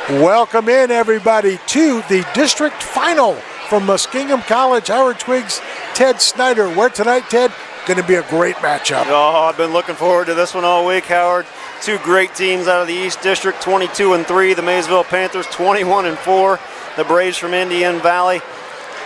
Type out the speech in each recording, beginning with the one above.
Welcome in, everybody, to the district final from Muskingum College. Howard Twiggs, Ted Snyder. Where tonight, Ted? Going to be a great matchup. Oh, I've been looking forward to this one all week, Howard. Two great teams out of the East District, 22-3. The Maysville Panthers, 21-4. The Braves from Indian Valley.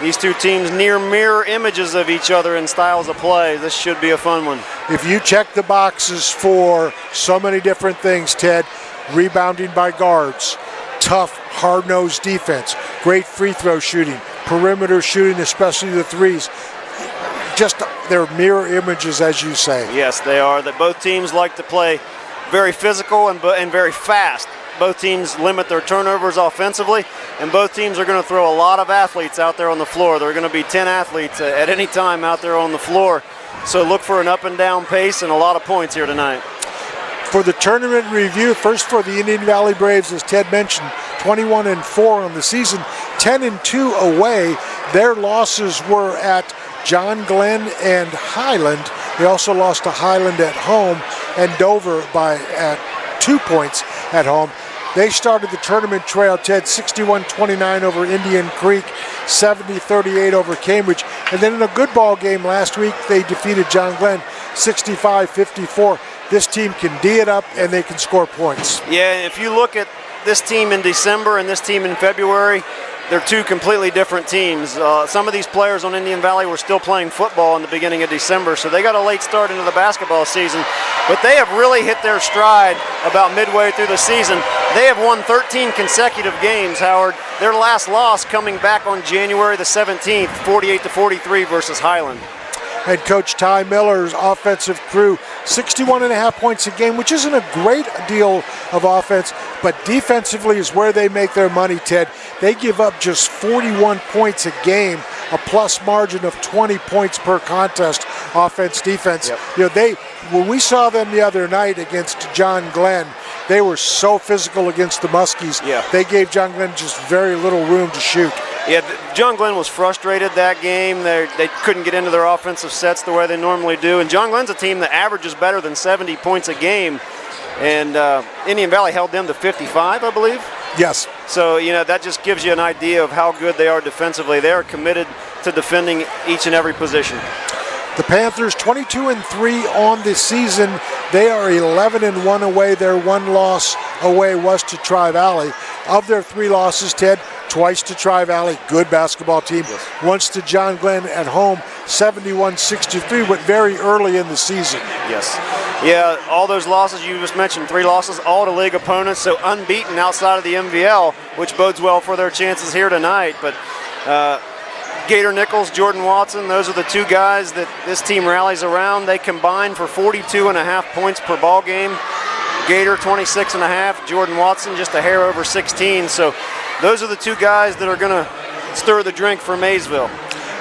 These two teams near mirror images of each other in styles of play. This should be a fun one. If you check the boxes for so many different things, Ted, rebounding by guards, tough, hard-nosed defense, great free throw shooting, perimeter shooting, especially the threes. Just they're mirror images, as you say. Yes, they are. That both teams like to play very physical and very fast. Both teams limit their turnovers offensively, and both teams are going to throw a lot of athletes out there on the floor. There are going to be 10 athletes at any time out there on the floor. So look for an up and down pace and a lot of points here tonight. For the tournament review, first for the Indian Valley Braves, as Ted mentioned, 21-4 on the season, 10-2 away. Their losses were at John Glenn and Highland. They also lost to Highland at home and Dover at 2 points at home. They started the tournament trail, Ted, 61-29 over Indian Creek, 70-38 over Cambridge. And then in a good ball game last week, they defeated John Glenn 65-54. This team can D it up and they can score points. Yeah, if you look at this team in December and this team in February, they're two completely different teams. Some of these players on Indian Valley were still playing football in the beginning of December, so they got a late start into the basketball season. But they have really hit their stride about midway through the season. They have won 13 consecutive games, Howard. Their last loss coming back on January the 17th, 48-43 versus Highland. Head coach Ty Miller's offensive crew, 61.5 points a game, which isn't a great deal of offense, but defensively is where they make their money, Ted. They give up just 41 points a game, a plus margin of 20 points per contest, offense, defense. Yep. You know, when we saw them the other night against John Glenn, they were so physical against the Muskies. Yeah. They gave John Glenn just very little room to shoot. Yeah, John Glenn was frustrated that game. They couldn't get into their offensive sets the way they normally do. And John Glenn's a team that averages better than 70 points a game. And Indian Valley held them to 55, I believe. Yes. So, you know, that just gives you an idea of how good they are defensively. They are committed to defending each and every position. The Panthers 22-3 on the season. They are 11-1 away. Their one loss away was to Tri-Valley. Of their 3 losses, Ted, twice to Tri-Valley, good basketball team. Yes. Once to John Glenn at home, 71-63, but very early in the season. Yes. Yeah, all those losses you just mentioned, 3 losses, all to league opponents, so unbeaten outside of the MVL, which bodes well for their chances here tonight. But Gator Nichols, Jordan Watson, those are the 2 guys that this team rallies around. They combine for 42.5 points per ball game. Gator 26.5, Jordan Watson just a hair over 16. So those are the 2 guys that are going to stir the drink for Maysville.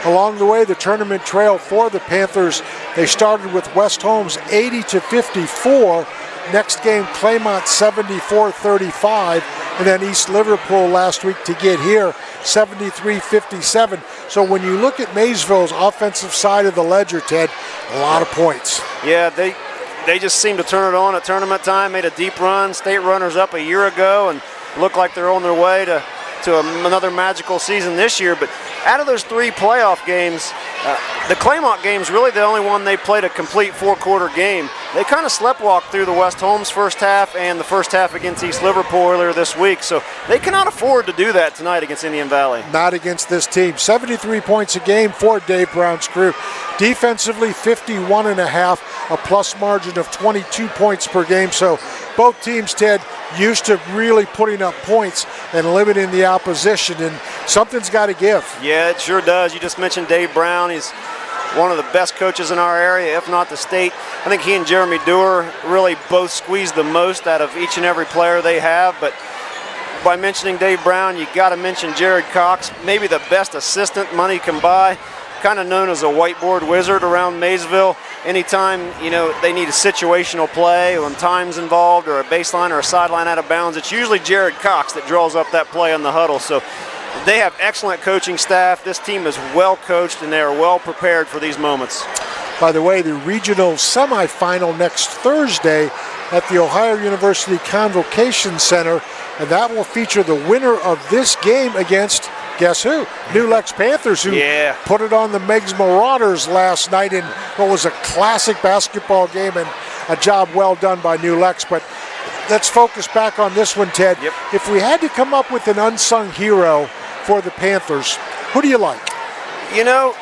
Along the way, the tournament trail for the Panthers, they started with West Holmes 80-54. Next game, Claymont 74-35. And then East Liverpool last week to get here, 73-57. So when you look at Maysville's offensive side of the ledger, Ted, a lot of points. Yeah, they just seem to turn it on at tournament time, made a deep run, state runners up a year ago, and look like they're on their way to another magical season this year. But out of those 3 playoff games, the Claymont game's really the only one they played a complete 4-quarter game. They kind of sleptwalked through the West Holmes first half and the first half against East Liverpool earlier this week, so they cannot afford to do that tonight against Indian Valley. Not against this team. 73 points a game for Dave Brown's crew. Defensively, 51.5, a plus margin of 22 points per game. So both teams, Ted, used to really putting up points and limiting the opposition, and something's got to give. Yeah, it sure does. You just mentioned Dave Brown. He's one of the best coaches in our area, if not the state. I think he and Jeremy Dewar really both squeeze the most out of each and every player they have. But by mentioning Dave Brown, you got to mention Jared Cox, maybe the best assistant money can buy, kind of known as a whiteboard wizard around Maysville. Anytime, you know, they need a situational play, when time's involved or a baseline or a sideline out of bounds, it's usually Jared Cox that draws up that play on the huddle. So they have excellent coaching staff. This team is well coached and they are well prepared for these moments. By the way, the regional semifinal next Thursday at the Ohio University Convocation Center, and that will feature the winner of this game against, guess who? New Lex Panthers, who put it on the Meigs Marauders last night in what was a classic basketball game, and a job well done by New Lex. But let's focus back on this one, Ted. If we had to come up with an unsung hero for the Panthers, who do you like? You know,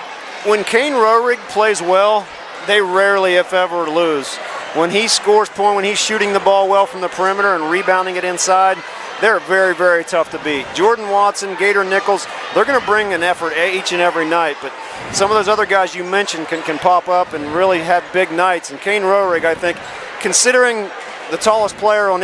when Kane Roehrig plays well, they rarely, if ever, lose. When he scores point, when he's shooting the ball well from the perimeter and rebounding it inside, they're very, very tough to beat. Jordan Watson, Gator Nichols, they're going to bring an effort each and every night, but some of those other guys you mentioned can pop up and really have big nights. And Kane Roehrig, I think, considering the tallest player on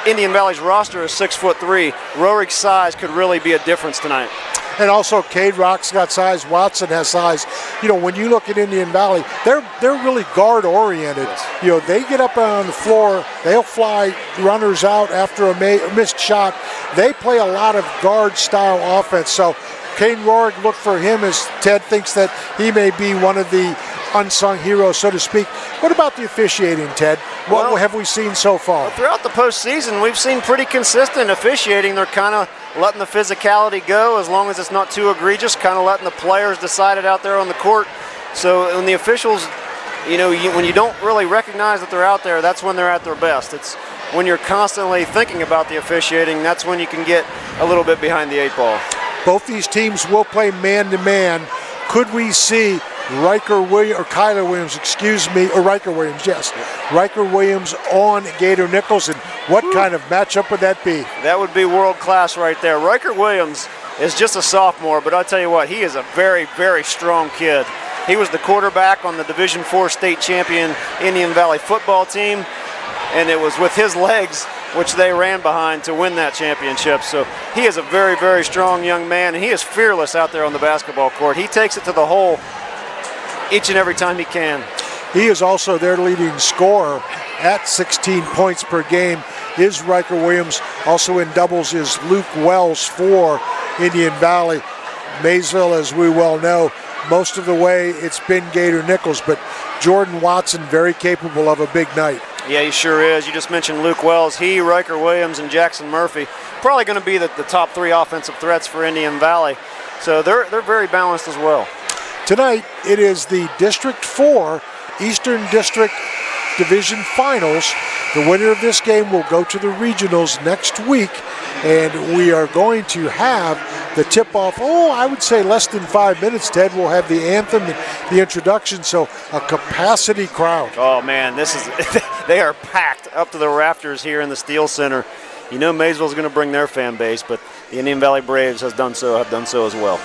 Indian Valley's roster is 6'3", Roehrig's size could really be a difference tonight. And also, Cade Rock's got size. Watson has size. You know, when you look at Indian Valley, they're really guard oriented. You know, they get up on the floor, they'll fly runners out after a missed shot. They play a lot of guard style offense. So Kane Roehrig, look for him, as Ted thinks that he may be one of the unsung heroes, so to speak. What about the officiating, Ted? What have we seen so far? Throughout the postseason, we've seen pretty consistent officiating. They're kind of letting the physicality go as long as it's not too egregious, kind of letting the players decide it out there on the court. So when the officials, you know, when you don't really recognize that they're out there, that's when they're at their best. It's when you're constantly thinking about the officiating, that's when you can get a little bit behind the 8 ball. Both these teams will play man-to-man. Could we see Riker Williams on Gator Nichols, and what kind of matchup would that be? That would be world class right there. Riker Williams is just a sophomore, but I'll tell you what, he is a very, very strong kid. He was the quarterback on the Division IV state champion Indian Valley football team, and it was with his legs which they ran behind to win that championship. So he is a very, very strong young man, and he is fearless out there on the basketball court. He takes it to the hole each and every time he can. He is also their leading scorer at 16 points per game is Riker Williams. Also in doubles is Luke Wells for Indian Valley. Maysville, as we well know, most of the way it's been Gator Nichols, but Jordan Watson very capable of a big night. Yeah, he sure is. You just mentioned Luke Wells. He, Riker Williams, and Jackson Murphy probably going to be the top 3 offensive threats for Indian Valley. So they're very balanced as well. Tonight, it is the District 4 Eastern District Division Finals. The winner of this game will go to the regionals next week, and we are going to have the tip-off, I would say less than 5 minutes, Ted. We'll have the anthem and the introduction, so a capacity crowd. Oh, man, this is they are packed up to the rafters here in the Steel Center. You know Maysville's going to bring their fan base, but the Indian Valley Braves have done so as well.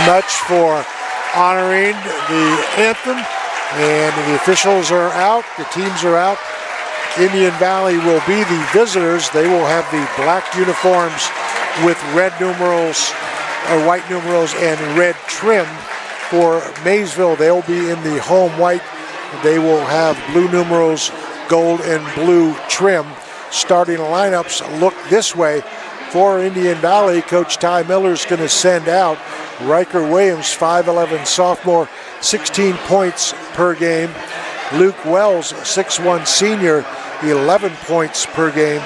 Much for honoring the anthem, and the officials are out, the teams are out. Indian Valley will be the visitors. They will have the black uniforms with red numerals, or white numerals and red trim. For Maysville, they'll be in the home white. They will have blue numerals, gold and blue trim. Starting lineups look this way. For Indian Valley, Coach Ty Miller is going to send out Riker Williams, 5'11 sophomore, 16 points per game. Luke Wells, 6'1 senior, 11 points per game.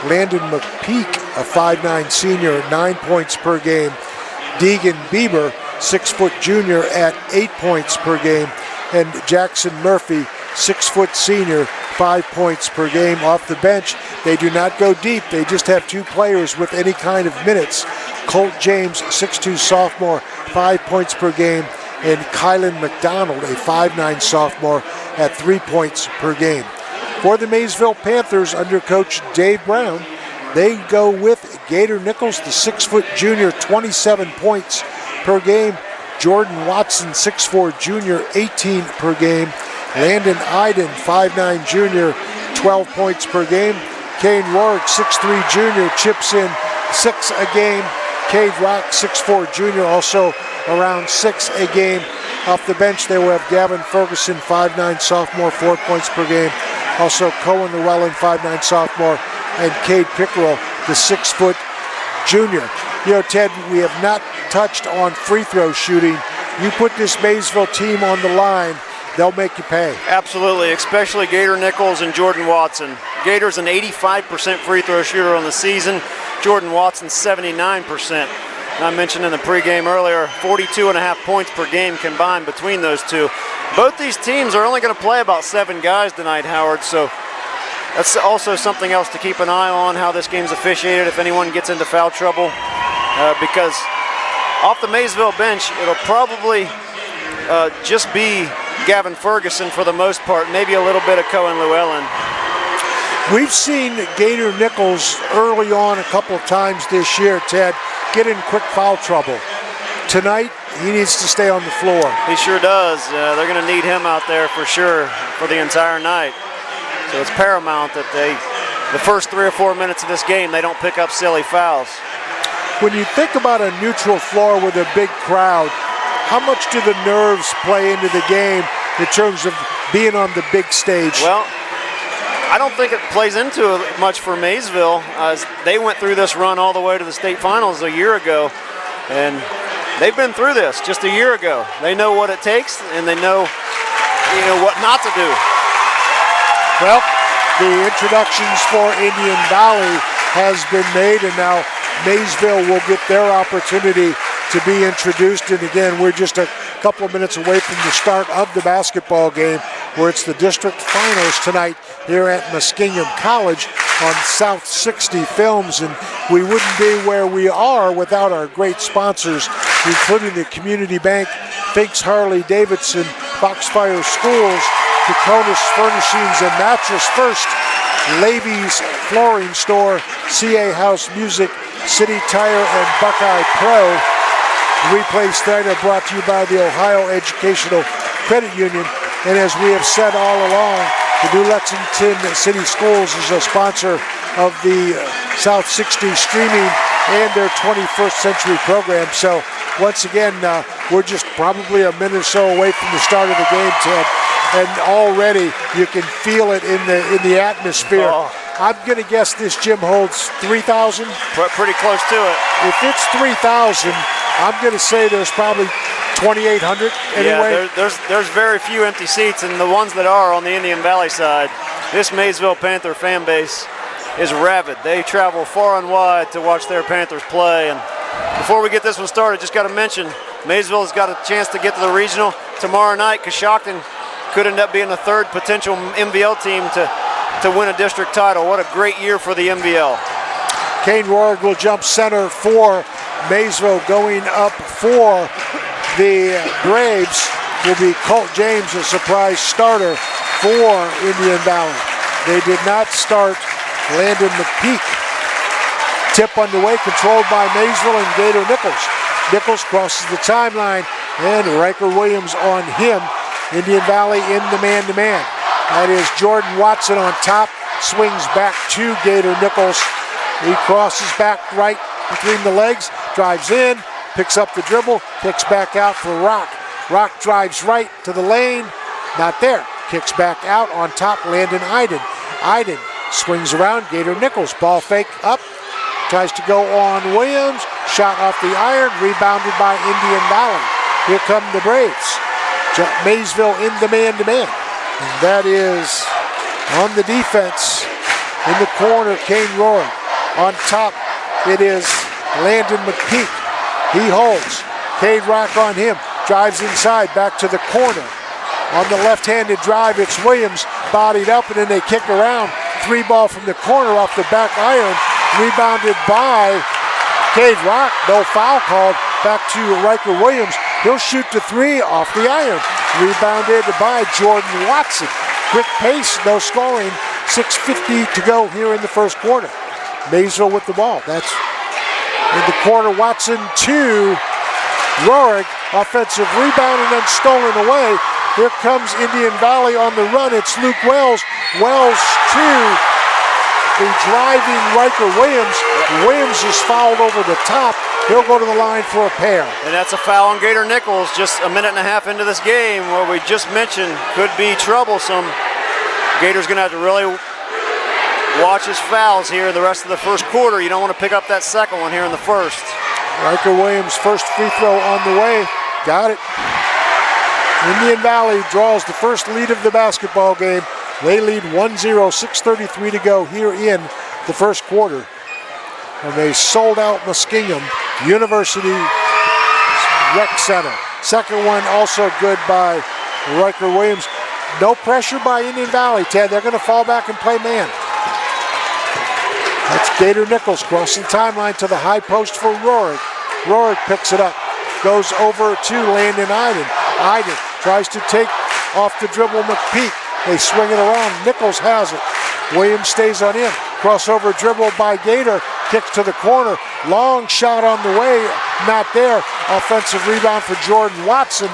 Landon McPeak, a 5'9 senior, 9 points per game. Deegan Bieber, 6' junior, at 8 points per game. And Jackson Murphy, 6' senior, 5 points per game. Off the bench, they do not go deep. They just have 2 players with any kind of minutes. Colt James, 6'2 sophomore, 5 points per game. And Kylan McDonald, a 5'9 sophomore, at 3 points per game. For the Maysville Panthers, under coach Dave Brown, they go with Gator Nichols, the 6' junior, 27 points per game. Jordan Watson, 6'4 junior, 18 per game. Landon Iden, 5'9 junior, 12 points per game. Kane Rourke, 6'3 junior, chips in 6 a game. Cade Rock, 6'4 junior, also around 6 a game. Off the bench, they will have Gavin Ferguson, 5'9 sophomore, 4 points per game. Also Cohen Llewellyn, 5'9 sophomore, and Cade Pickerel, the 6' junior. You know, Ted, we have not touched on free throw shooting. You put this Maysville team on the line, they'll make you pay. Absolutely, especially Gator Nichols and Jordan Watson. Gator's an 85% free throw shooter on the season. Jordan Watson, 79%. And I mentioned in the pregame earlier, 42.5 points per game combined between those two. Both these teams are only going to play about 7 guys tonight, Howard, so that's also something else to keep an eye on, how this game's officiated if anyone gets into foul trouble. Because off the Maysville bench, it'll probably just be Gavin Ferguson for the most part, maybe a little bit of Cohen Llewellyn. We've seen Gator Nichols early on a couple of times this year, Ted, get in quick foul trouble. Tonight, he needs to stay on the floor. He sure does. They're going to need him out there for sure for the entire night. So it's paramount that the first 3 or 4 minutes of this game, they don't pick up silly fouls. When you think about a neutral floor with a big crowd, how much do the nerves play into the game in terms of being on the big stage? Well, I don't think it plays into it much for Maysville, as they went through this run all the way to the state finals a year ago, and they've been through this just a year ago. They know what it takes, and they know, what not to do. Well, the introductions for Indian Valley has been made, and now Maysville will get their opportunity to be introduced. And again, we're just a couple of minutes away from the start of the basketball game, where it's the district finals tonight here at Muskingum College on South 60 Films. And we wouldn't be where we are without our great sponsors, including the Community Bank, Finks Harley Davidson, Foxfire Schools, Dakotas Furnishings and Mattress First, Levy's Flooring Store, CA House Music, City Tire, and Buckeye Pro. The replays tonight are brought to you by the Ohio Educational Credit Union. And as we have said all along, the New Lexington City Schools is a sponsor of the South 60 streaming and their 21st century program. So once again, we're just probably a minute or so away from the start of the game, Ted. And already you can feel it in the atmosphere. Oh. I'm going to guess this gym holds 3,000. Pretty close to it. If it's 3,000, I'm going to say there's probably 2,800 anyway. Yeah, there's very few empty seats, and the ones that are on the Indian Valley side, this Maysville Panther fan base is rabid. They travel far and wide to watch their Panthers play. And before we get this one started, just got to mention, Maysville has got a chance to get to the regional tomorrow night. Coshocton could end up being the third potential MVL team to win a district title. What a great year for the MVL. Kane Rourke will jump center for Maysville. Going up for the Braves will be Colt James, a surprise starter for Indian Valley. They did not start Landon McPeak. Tip underway, controlled by Maysville and Gator Nichols. Nichols crosses the timeline, and Riker Williams on him. Indian Valley in the man-to-man. That is Jordan Watson on top, swings back to Gator Nichols. He crosses back right between the legs, drives in, picks up the dribble, kicks back out for Rock. Rock drives right to the lane, not there. Kicks back out on top, Landon Iden. Iden swings around, Gator Nichols, ball fake up, tries to go on Williams, shot off the iron, rebounded by Indian Valley. Here come the Braves. Maysville in the man-to-man. And that is on the defense. In the corner, Kane Roy. On top, it is Landon McPeak. He holds. Cade Rock on him. Drives inside, back to the corner. On the left-handed drive, it's Williams bodied up, and then they kick around. 3-ball from the corner off the back iron. Rebounded by Cade Rock. No foul called. Back to Riker Williams. He'll shoot the 3 off the iron. Rebounded by Jordan Watson. Quick pace, no scoring. 6:50 to go here in the first quarter. Maysville with the ball. That's in the corner. Watson to Rohrig. Offensive rebound and then stolen away. Here comes Indian Valley on the run. It's Luke Wells. Wells to the driving Riker Williams. Williams is fouled over the top. He'll go to the line for a pair. And that's a foul on Gator Nichols just a minute and a half into this game, where we just mentioned could be troublesome. Gator's going to have to really watch his fouls here in the rest of the first quarter. You don't want to pick up that second one here in the first. Riker Williams, first free throw on the way. Got it. Indian Valley draws the first lead of the basketball game. They lead 1-0, 6:33 to go here in the first quarter. And they sold out Muskingum University Rec Center. Second one also good by Riker Williams. No pressure by Indian Valley, Ted. They're going to fall back and play man. That's Gator Nichols crossing timeline to the high post for Rohrig. Rohrig picks it up. Goes over to Landon Iden. Iden tries to take off the dribble McPeak. They swing it around. Nichols has it. Williams stays on him. Crossover dribble by Gator. Kicks to the corner. Long shot on the way. Not there. Offensive rebound for Jordan Watson.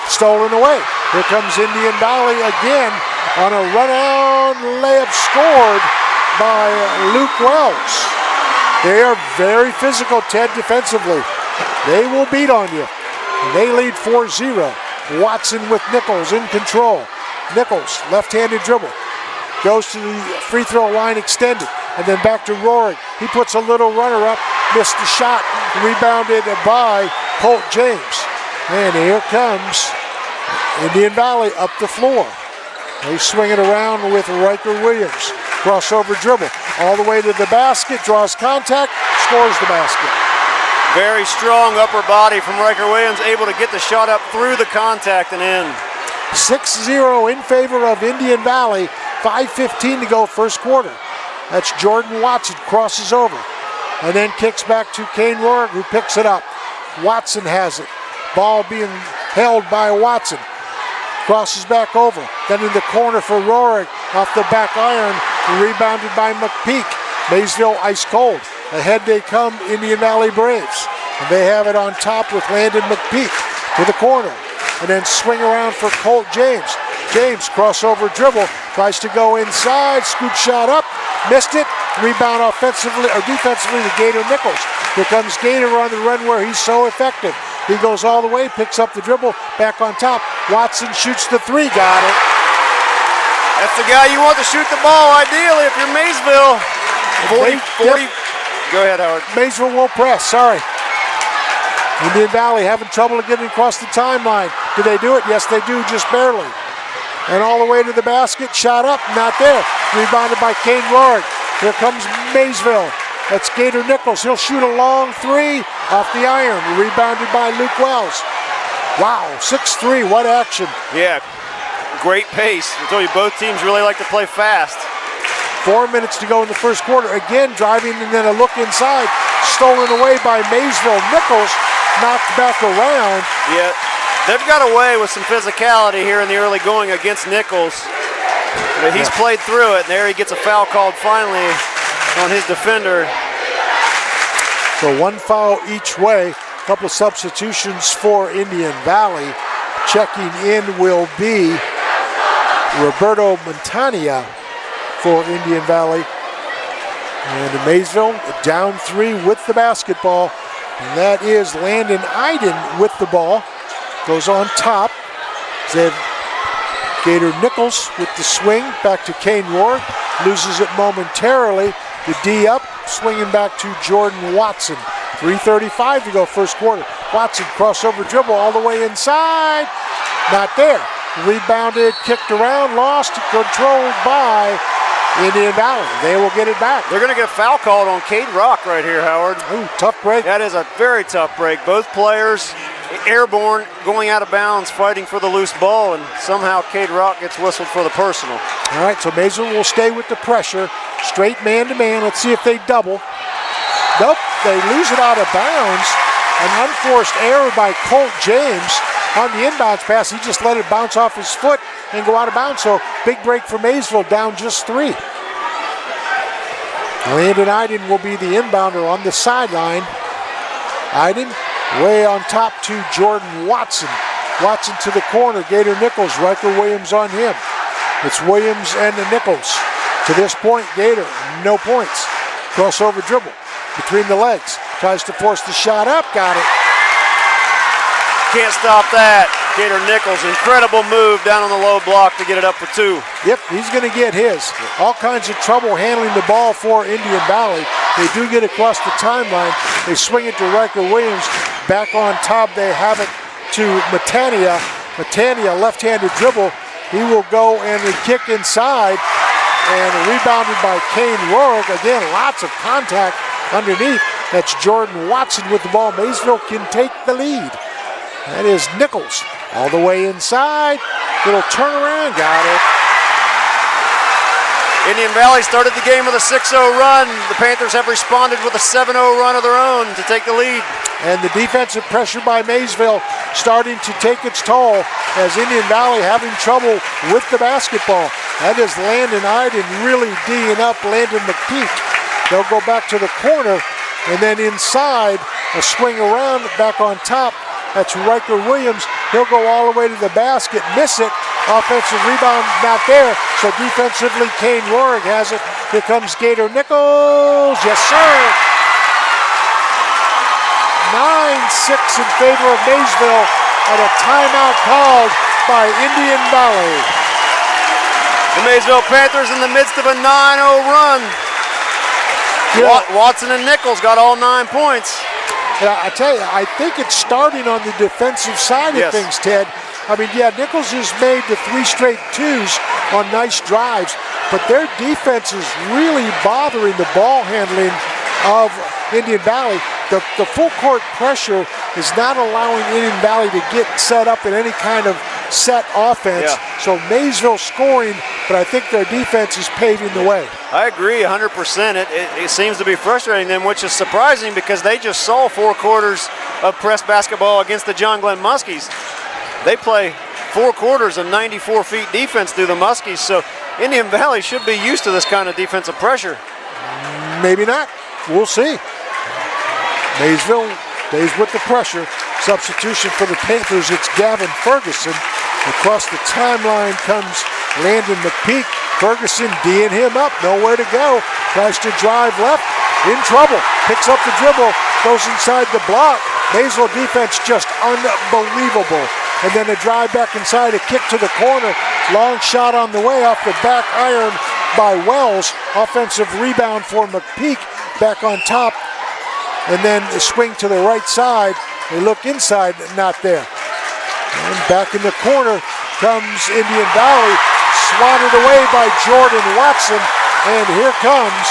Stolen away. Here comes Indian Valley again on a run-out layup scored by Luke Wells. They are very physical, Ted, defensively. They will beat on you. They lead 4-0. Watson with Nichols in control. Nichols, left-handed dribble. Goes to the free throw line extended. And then back to Rohrig. He puts a little runner up. Missed the shot. Rebounded by Colt James. And here comes Indian Valley up the floor. They swing it around with Riker Williams. Crossover dribble. All the way to the basket. Draws contact. Scores the basket. Very strong upper body from Riker Williams, able to get the shot up through the contact and in. 6-0 in favor of Indian Valley. 5:15 to go first quarter. That's Jordan Watson crosses over and then kicks back to Kane Rohrig, who picks it up. Watson has it. Ball being held by Watson. Crosses back over. Then in the corner for Rohrig off the back iron. Rebounded by McPeak. Maysville ice cold. Ahead they come, Indian Valley Braves. And they have it on top with Landon McPeak to the corner. And then swing around for Colt James. James, crossover dribble, tries to go inside, scoop shot up, missed it. Rebound offensively or defensively to Gator Nichols. Here comes Gator on the run where he's so effective. He goes all the way, picks up the dribble, back on top. Watson shoots the 3, got it. That's the guy you want to shoot the ball, ideally, if you're Maysville. 40. Yep. Go ahead, Howard. Maysville won't press, sorry. Indian Valley having trouble getting across the timeline. Do they do it? Yes, they do, just barely. And all the way to the basket, shot up, not there. Rebounded by Kane Rohrig. Here comes Maysville. That's Gator Nichols. He'll shoot a long 3 off the iron. Rebounded by Luke Wells. Wow, 6-3, what action. Yeah, great pace. I told you both teams really like to play fast. 4 minutes to go in the first quarter. Again, driving and then a look inside. Stolen away by Maysville. Nichols knocked back around. Yeah, they've got away with some physicality here in the early going against Nichols. But he's played through it, and there he gets a foul called finally on his defender. So 1 foul each way. A couple of substitutions for Indian Valley. Checking in will be Roberto Montania for Indian Valley. And Maysville down 3 with the basketball. And that is Landon Iden with the ball. Goes on top. They have Gator Nichols with the swing. Back to Kane Rohrig. Loses it momentarily. The D up. Swinging back to Jordan Watson. 3:35 to go first quarter. Watson crossover dribble all the way inside. Not there. Rebounded, kicked around, lost, controlled by Indian Valley. They will get it back. They're going to get a foul called on Cade Rock right here, Howard. Ooh, tough break. That is a very tough break. Both players airborne, going out of bounds, fighting for the loose ball, and somehow Cade Rock gets whistled for the personal. All right, so Maysville will stay with the pressure. Straight man-to-man. Let's see if they double. Nope, they lose it out of bounds. An unforced error by Colt James on the inbounds pass. He just let it bounce off his foot and go out of bounds. So big break for Maysville, down just 3. Landon Iden will be the inbounder on the sideline. Iden way on top to Jordan Watson. Watson to the corner. Gator Nichols, Riker Williams on him. It's Williams and the Nichols. To this point, Gator, no points. Crossover dribble between the legs. Tries to force the shot up, got it. Can't stop that. Gator Nichols, incredible move down on the low block to get it up for 2. Yep, he's going to get his. All kinds of trouble handling the ball for Indian Valley. They do get across the timeline. They swing it to Riker Williams. Back on top, they have it to Matania. Matania, left-handed dribble. He will go and kick inside. And rebounded by Kane Rorick. Again, lots of contact underneath. That's Jordan Watson with the ball. Maysville can take the lead. That is Nichols all the way inside. Little turnaround, got it. Indian Valley started the game with a 6-0 run. The Panthers have responded with a 7-0 run of their own to take the lead. And the defensive pressure by Maysville starting to take its toll as Indian Valley having trouble with the basketball. That is Landon Iden really D'ing up Landon McPeak. They'll go back to the corner and then inside a swing around back on top. That's Riker Williams. He'll go all the way to the basket, miss it. Offensive rebound not there. So defensively, Kane Rorick has it. Here comes Gator Nichols. Yes, sir. 9-6 in favor of Maysville and a timeout called by Indian Valley. The Maysville Panthers in the midst of a 9-0 run. Yeah. Watson and Nichols got all 9 points. And I tell you, I think it's starting on the defensive side of things, Ted. I mean, yeah, Nichols has made the 3 straight 2s on nice drives, but their defense is really bothering the ball handling of Indian Valley. The full court pressure is not allowing Indian Valley to get set up in any kind of set offense. Yeah. So Maysville scoring, but I think their defense is paving the way. I agree 100%. It seems to be frustrating them, which is surprising because they just saw 4 quarters of press basketball against the John Glenn Muskies. They play 4 quarters of 94 feet defense through the Muskies, so Indian Valley should be used to this kind of defensive pressure. Maybe not. We'll see. Maysville stays with the pressure. Substitution for the Panthers, it's Gavin Ferguson. Across the timeline comes Landon McPeak. Ferguson D'ing him up, nowhere to go. Tries to drive left, in trouble. Picks up the dribble, goes inside the block. Maysville defense just unbelievable. And then a drive back inside, a kick to the corner. Long shot on the way off the back iron by Wells. Offensive rebound for McPeak. Back on top. And then a swing to the right side. They look inside, not there. And back in the corner comes Indian Valley. Swatted away by Jordan Watson. And here comes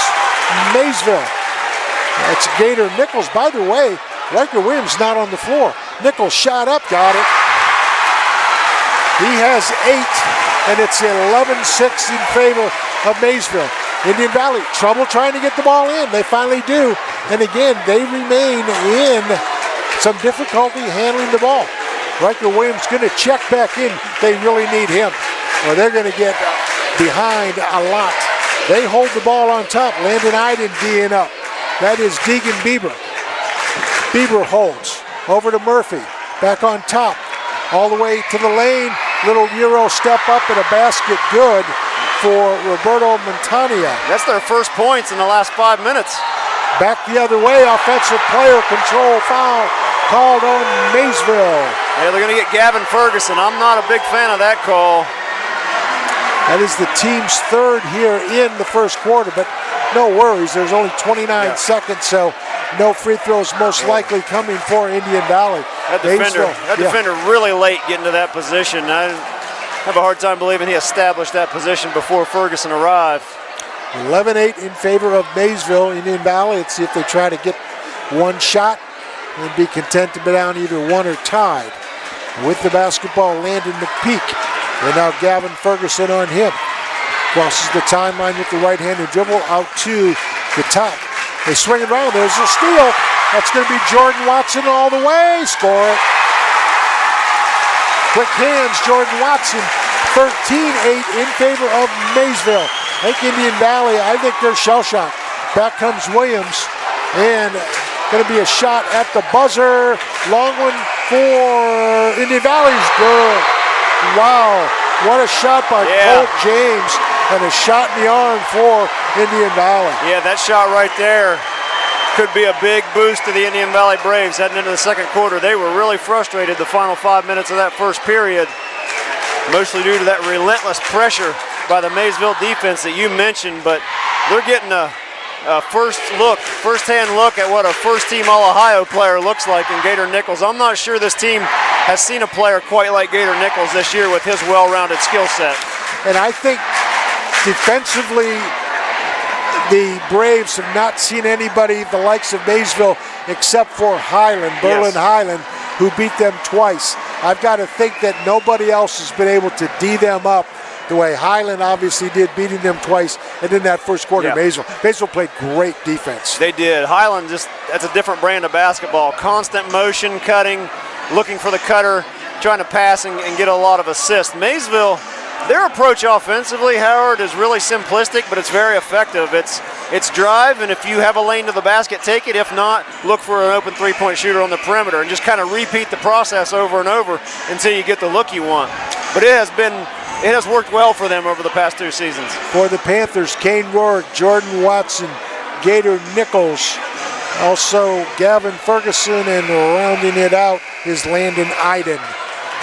Maysville. That's Gator Nichols. By the way, Riker Williams not on the floor. Nichols shot up, got it. He has 8, and it's 11-6 in favor of Maysville. Indian Valley, trouble trying to get the ball in. They finally do. And again, they remain in some difficulty handling the ball. Riker Williams going to check back in. They really need him, or they're going to get behind a lot. They hold the ball on top. Landon Iden D'ing up. That is Deegan Bieber. Bieber holds. Over to Murphy. Back on top. All the way to the lane. Little Euro step up and a basket good for Roberto Montania. That's their first points in the last 5 minutes. Back the other way. Offensive player control foul called on Maysville. Yeah, they're going to get Gavin Ferguson. I'm not a big fan of that call. That is the team's 3rd here in the first quarter, but no worries. There's only 29 seconds, so no free throws most likely coming for Indian Valley. That defender really late getting to that position. have a hard time believing he established that position before Ferguson arrived. 11-8 in favor of Maysville, Indian Valley. Let's see if they try to get one shot and be content to be down either one or tied. With the basketball, Landon McPeak. And now Gavin Ferguson on him. Crosses the timeline with the right-handed dribble out to the top. They swing it around. There's a steal. That's going to be Jordan Watson all the way. Score it. Quick hands, Jordan Watson. 13-8 in favor of Maysville. I think Indian Valley, I think they're shell-shocked. Back comes Williams. And going to be a shot at the buzzer. Long one for Indian Valley's good. Wow. What a shot by Colt James. And a shot in the arm for Indian Valley. Yeah, that shot right there could be a big boost to the Indian Valley Braves heading into the second quarter. They were really frustrated the final 5 minutes of that first period, mostly due to that relentless pressure by the Maysville defense that you mentioned, but they're getting a first-hand look at what a first-team All-Ohio player looks like in Gator Nichols. I'm not sure this team has seen a player quite like Gator Nichols this year with his well-rounded skill set. And I think defensively, the Braves have not seen anybody the likes of Maysville except for Highland, Berlin Highland, who beat them twice. I've got to think that nobody else has been able to D them up the way Highland obviously did, beating them twice, and then that first quarter, Maysville played great defense. They did. Highland, that's a different brand of basketball. Constant motion, cutting, looking for the cutter, trying to pass and get a lot of assists. Maysville, their approach offensively, Howard, is really simplistic, but it's very effective. It's drive, and if you have a lane to the basket, take it. If not, look for an open three-point shooter on the perimeter and just kind of repeat the process over and over until you get the look you want. But it has worked well for them over the past 2 seasons. For the Panthers, Kane Rourke, Jordan Watson, Gator Nichols, also Gavin Ferguson, and rounding it out is Landon Iden.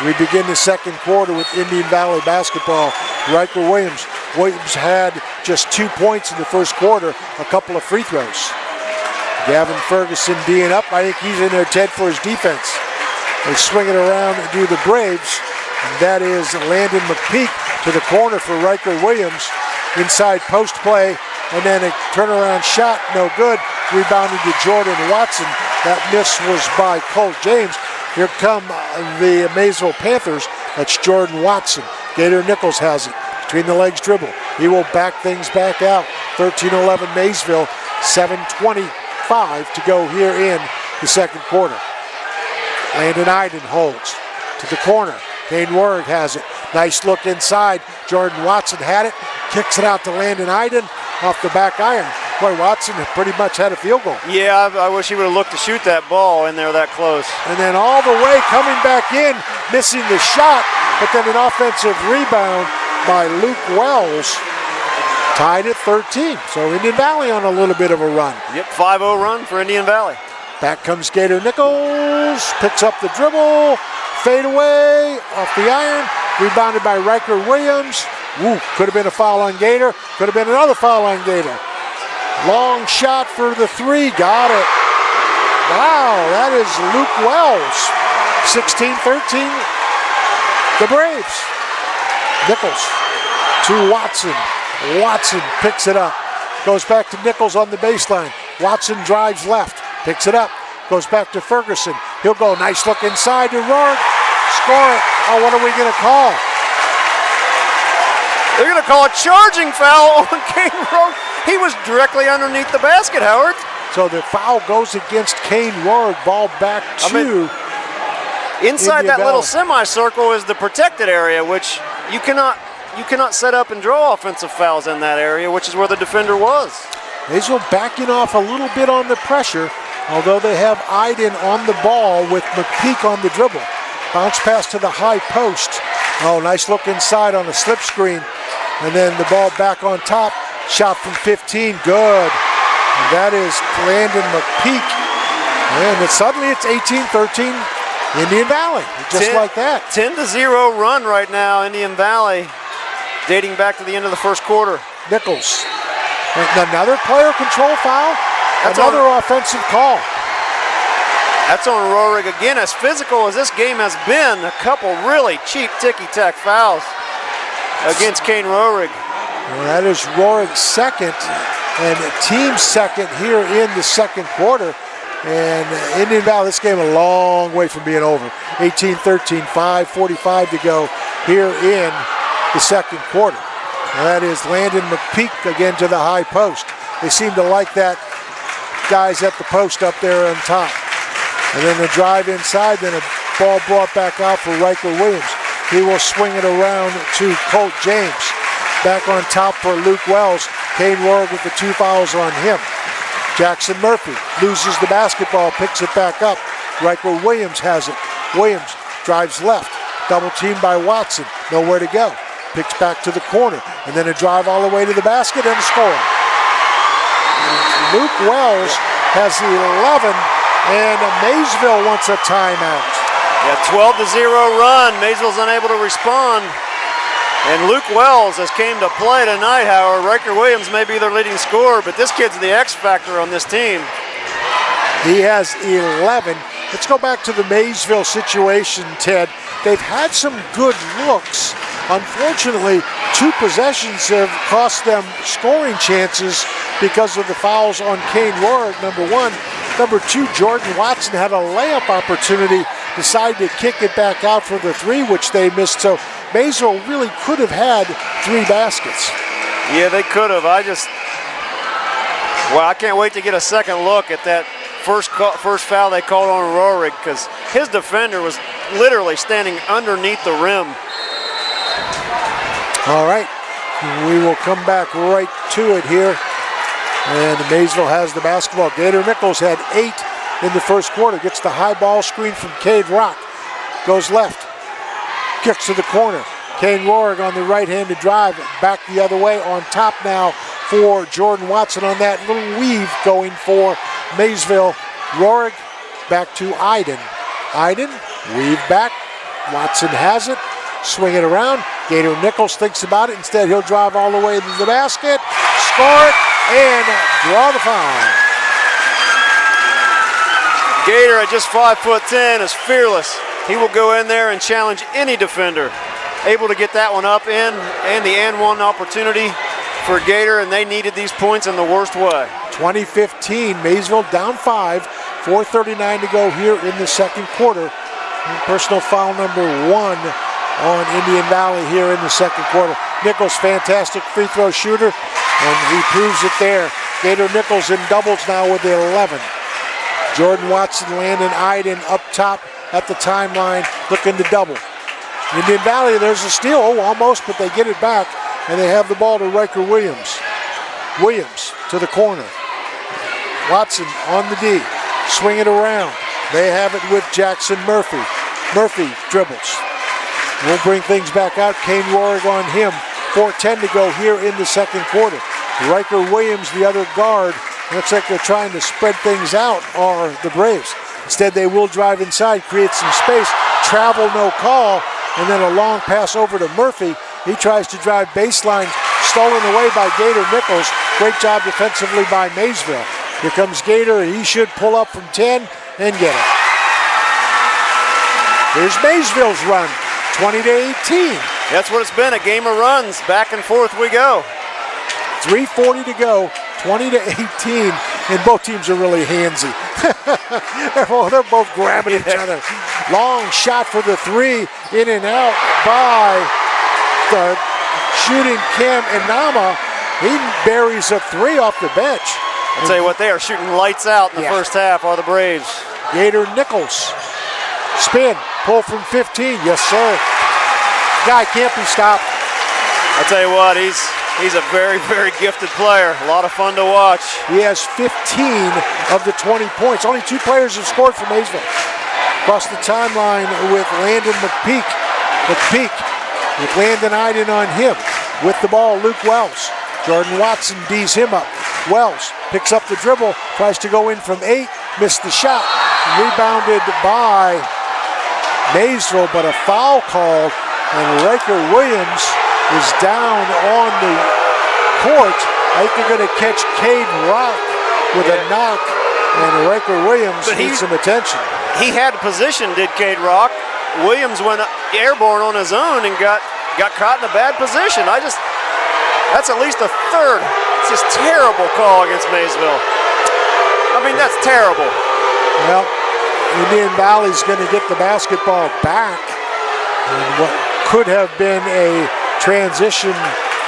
We begin the second quarter with Indian Valley basketball. Riker Williams. Williams had just 2 points in the first quarter, a couple of free throws. Gavin Ferguson D'ing up. I think he's in there, Ted, for his defense. They swing it around and do the Braves. And that is Landon McPeak to the corner for Riker Williams. Inside post play, and then a turnaround shot, no good. Rebounded to Jordan Watson. That miss was by Colt James. Here come the Maysville Panthers. That's Jordan Watson. Gator Nichols has it. Between the legs dribble. He will back things back out. 13-11 Maysville. 7:25 to go here in the second quarter. Landon Iden holds to the corner. Kane Ward has it. Nice look inside. Jordan Watson had it. Kicks it out to Landon Iden off the back iron. Boy, Watson pretty much had a field goal. Yeah, I wish he would have looked to shoot that ball in there that close. And then all the way coming back in, missing the shot, but then an offensive rebound by Luke Wells. Tied at 13. So Indian Valley on a little bit of a run. Yep, 5-0 run for Indian Valley. Back comes Gator Nichols, picks up the dribble, fade away off the iron, rebounded by Riker Williams. Ooh, could have been a foul on Gator, could have been another foul on Gator. Long shot for the three, got it. Wow, that is Luke Wells. 16-13, the Braves. Nichols to Watson. Watson picks it up, goes back to Nichols on the baseline. Watson drives left, picks it up, goes back to Ferguson. He'll go, nice look inside to Rourke. Score it. Oh, what are we going to call? They're going to call a charging foul on Kane Rourke. He was directly underneath the basket, Howard. So the foul goes against Kane Rourke. Ball back to inside Indian that Valley. little semicircle is the protected area, which you cannot set up and draw offensive fouls in that area, which is where the defender was. Maysville backing off a little bit on the pressure, although they have Iden on the ball with McPeak on the dribble. Bounce pass to the high post. Oh, nice look inside on the slip screen. And then the ball back on top. Shot from 15, good. And that is Landon McPeak. And suddenly it's 18-13 Indian Valley, just like that. 10-0 run right now, Indian Valley, dating back to the end of the first quarter. Nichols. And another player control foul. That's another offensive call. That's on Rohrig again. As physical as this game has been, a couple really cheap ticky-tack fouls. against Kane Roerig. Well, that is Roerig's second and team second here in the second quarter. And Indian Valley, this game a long way from being over. 18-13, 5:45 to go here in the second quarter. And that is Landon McPeak again to the high post. They seem to like that, guys at the post up there on top. And then the drive inside, then a ball brought back out for Riker Williams. He will swing it around to Colt James. Back on top for Luke Wells. Kane Roerig with the 2 fouls on him. Jackson Murphy loses the basketball, picks it back up. Riker Williams has it. Williams drives left. Double teamed by Watson. Nowhere to go. Picks back to the corner. And then a drive all the way to the basket and a score. Luke Wells has 11, and Maysville wants a timeout. Yeah, 12-0 run. Maysville's unable to respond. And Luke Wells has came to play tonight, however. Riker Williams may be their leading scorer, but this kid's the X factor on this team. He has 11. Let's go back to the Maysville situation, Ted. They've had some good looks. Unfortunately, 2 possessions have cost them scoring chances because of the fouls on Kane Roerig, number 1. Number 2, Jordan Watson had a layup opportunity, decided to kick it back out for the 3, which they missed. So Maysville really could have had 3 baskets. Yeah, they could have. I can't wait to get a second look at that first foul they called on Roerig, because his defender was literally standing underneath the rim. All right, we will come back right to it here. And Maysville has the basketball. Gator Nichols had 8 in the first quarter. Gets the high ball screen from Cade Rock. Goes left. Kicks to the corner. Kane Roerig on the right-handed drive. Back the other way. On top now for Jordan Watson on that little weave going for Maysville. Roerig back to Iden. Iden, weave back. Watson has it. Swing it around. Gator Nichols thinks about it. Instead, he'll drive all the way to the basket. Score it. And draw the foul. Gator at just 5'10" is fearless. He will go in there and challenge any defender. Able to get that one up in, and the and one opportunity for Gator, and they needed these points in the worst way. 2015, Maysville down 5, 4:39 to go here in the second quarter. And personal foul number 1 on Indian Valley here in the second quarter. Nichols, fantastic free throw shooter, and he proves it there. Gator Nichols in doubles now with the 11. Jordan Watson, Landon Iden up top at the timeline, looking to double. Indian Valley, there's a steal, almost, but they get it back, and they have the ball to Riker Williams. Williams to the corner. Watson on the D, swing it around. They have it with Jackson Murphy. Murphy dribbles. We'll bring things back out. Kane Roerig on him. 4:10 to go here in the second quarter. Riker Williams, the other guard. Looks like they're trying to spread things out, are the Braves. Instead, they will drive inside, create some space, travel, no call, and then a long pass over to Murphy. He tries to drive baseline, stolen away by Gator Nichols. Great job defensively by Maysville. Here comes Gator. He should pull up from 10 and get it. Here's Maysville's run, 20-18. That's what it's been, a game of runs. Back and forth we go. 3:40 to go, 20-18, and both teams are really handsy. They're both grabbing each other. Long shot for the 3, in and out by the shooting Cam Inama. He buries a 3 off the bench. I'll tell you what, they are shooting lights out in the first half, are the Braves. Gator Nichols, spin, pull from 15, yes sir. Guy can't be stopped. I'll tell you what, he's a very, very gifted player. A lot of fun to watch. He has 15 of the 20 points. Only 2 players have scored for Maysville. Across the timeline with Landon McPeak. McPeak with Landon Iden on him. With the ball, Luke Wells. Jordan Watson D's him up. Wells picks up the dribble, tries to go in from 8, missed the shot. Rebounded by Maysville, but a foul called, and Riker Williams is down on the court. I think they're going to catch Cade Rock with a knock, and Riker Williams needs some attention. He had position, did Cade Rock. Williams went airborne on his own and got got caught in a bad position. That's at least a third. It's just terrible call against Maysville. I mean, that's terrible. Well, Indian Valley's going to get the basketball back. And what could have been a transition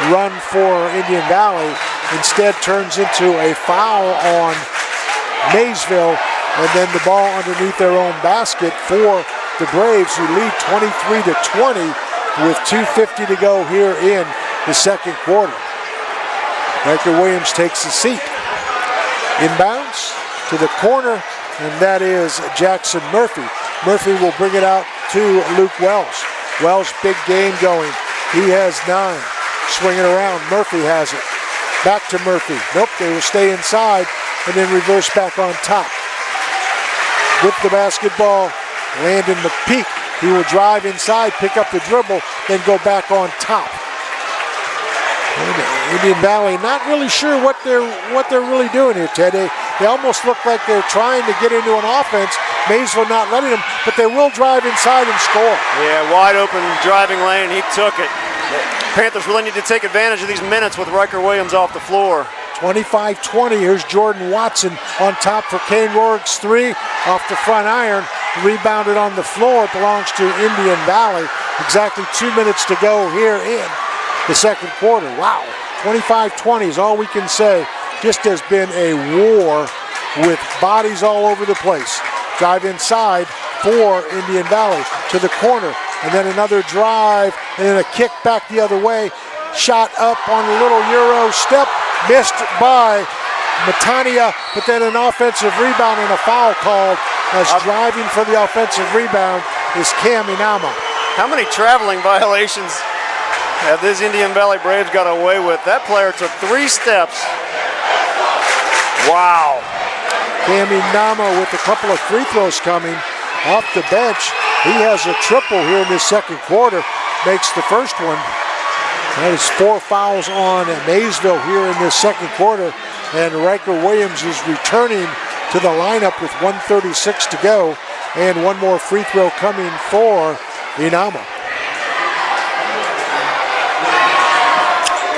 run for Indian Valley instead turns into a foul on Maysville, and then the ball underneath their own basket for the Braves, who lead 23-20 with 2:50 to go here in the second quarter. Riker Williams takes the seat. Inbounds to the corner, and that is Jackson Murphy. Murphy will bring it out to Luke Wells. Wells, big game going. He has 9. Swinging around, Murphy has it. Back to Murphy. Nope, they will stay inside and then reverse back on top. With the basketball, Landon McPeak. He will drive inside, pick up the dribble, then go back on top. And Indian Valley not really sure what they're really doing here, Ted. They almost look like they're trying to get into an offense. Maysville not letting them, but they will drive inside and score. Yeah, wide open driving lane, he took it. Panthers really need to take advantage of these minutes with Riker Williams off the floor. 25-20, here's Jordan Watson on top for Kane Rorick's 3 off the front iron. Rebounded on the floor, it belongs to Indian Valley. Exactly 2 minutes to go here in the second quarter. Wow, 25-20 is all we can say. Just has been a war with bodies all over the place. Drive inside for Indian Valley to the corner, and then another drive, and then a kick back the other way. Shot up on a little Euro step, missed by Matania, but then an offensive rebound and a foul called as driving for the offensive rebound is Cam Inama. How many traveling violations have these Indian Valley Braves got away with? That player took 3 steps. Wow. Cam Inama with a couple of free throws coming off the bench. He has a triple here in this second quarter, makes the first one. That is 4 fouls on Maysville here in this second quarter, and Riker Williams is returning to the lineup with 1:36 to go, and one more free throw coming for Inama.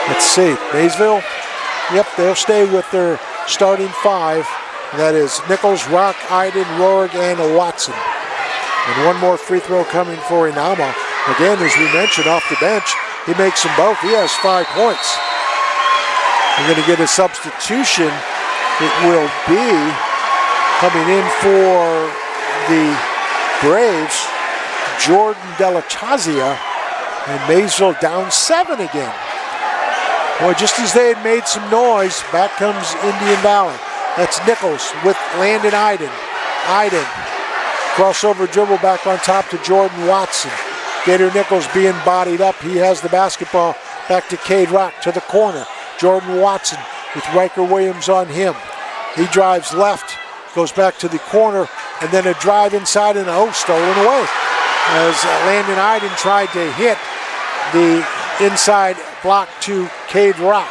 Let's see, Maysville, yep, they'll stay with their starting 5. That is Nichols, Rock, Iden, Rohrig, and Watson. And one more free throw coming for Inama. Again, as we mentioned, off the bench, he makes them both. He has 5 points. We're going to get a substitution. It will be coming in for the Braves, Jordan Delachazia, and Maysville down 7 again. Boy, just as they had made some noise, back comes Indian Valley. That's Nichols with Landon Iden. Iden, crossover dribble back on top to Jordan Watson. Gator Nichols being bodied up. He has the basketball back to Cade Rock to the corner. Jordan Watson with Riker Williams on him. He drives left, goes back to the corner, and then a drive inside and stolen away. As Landon Iden tried to hit the inside block to Cade Rock.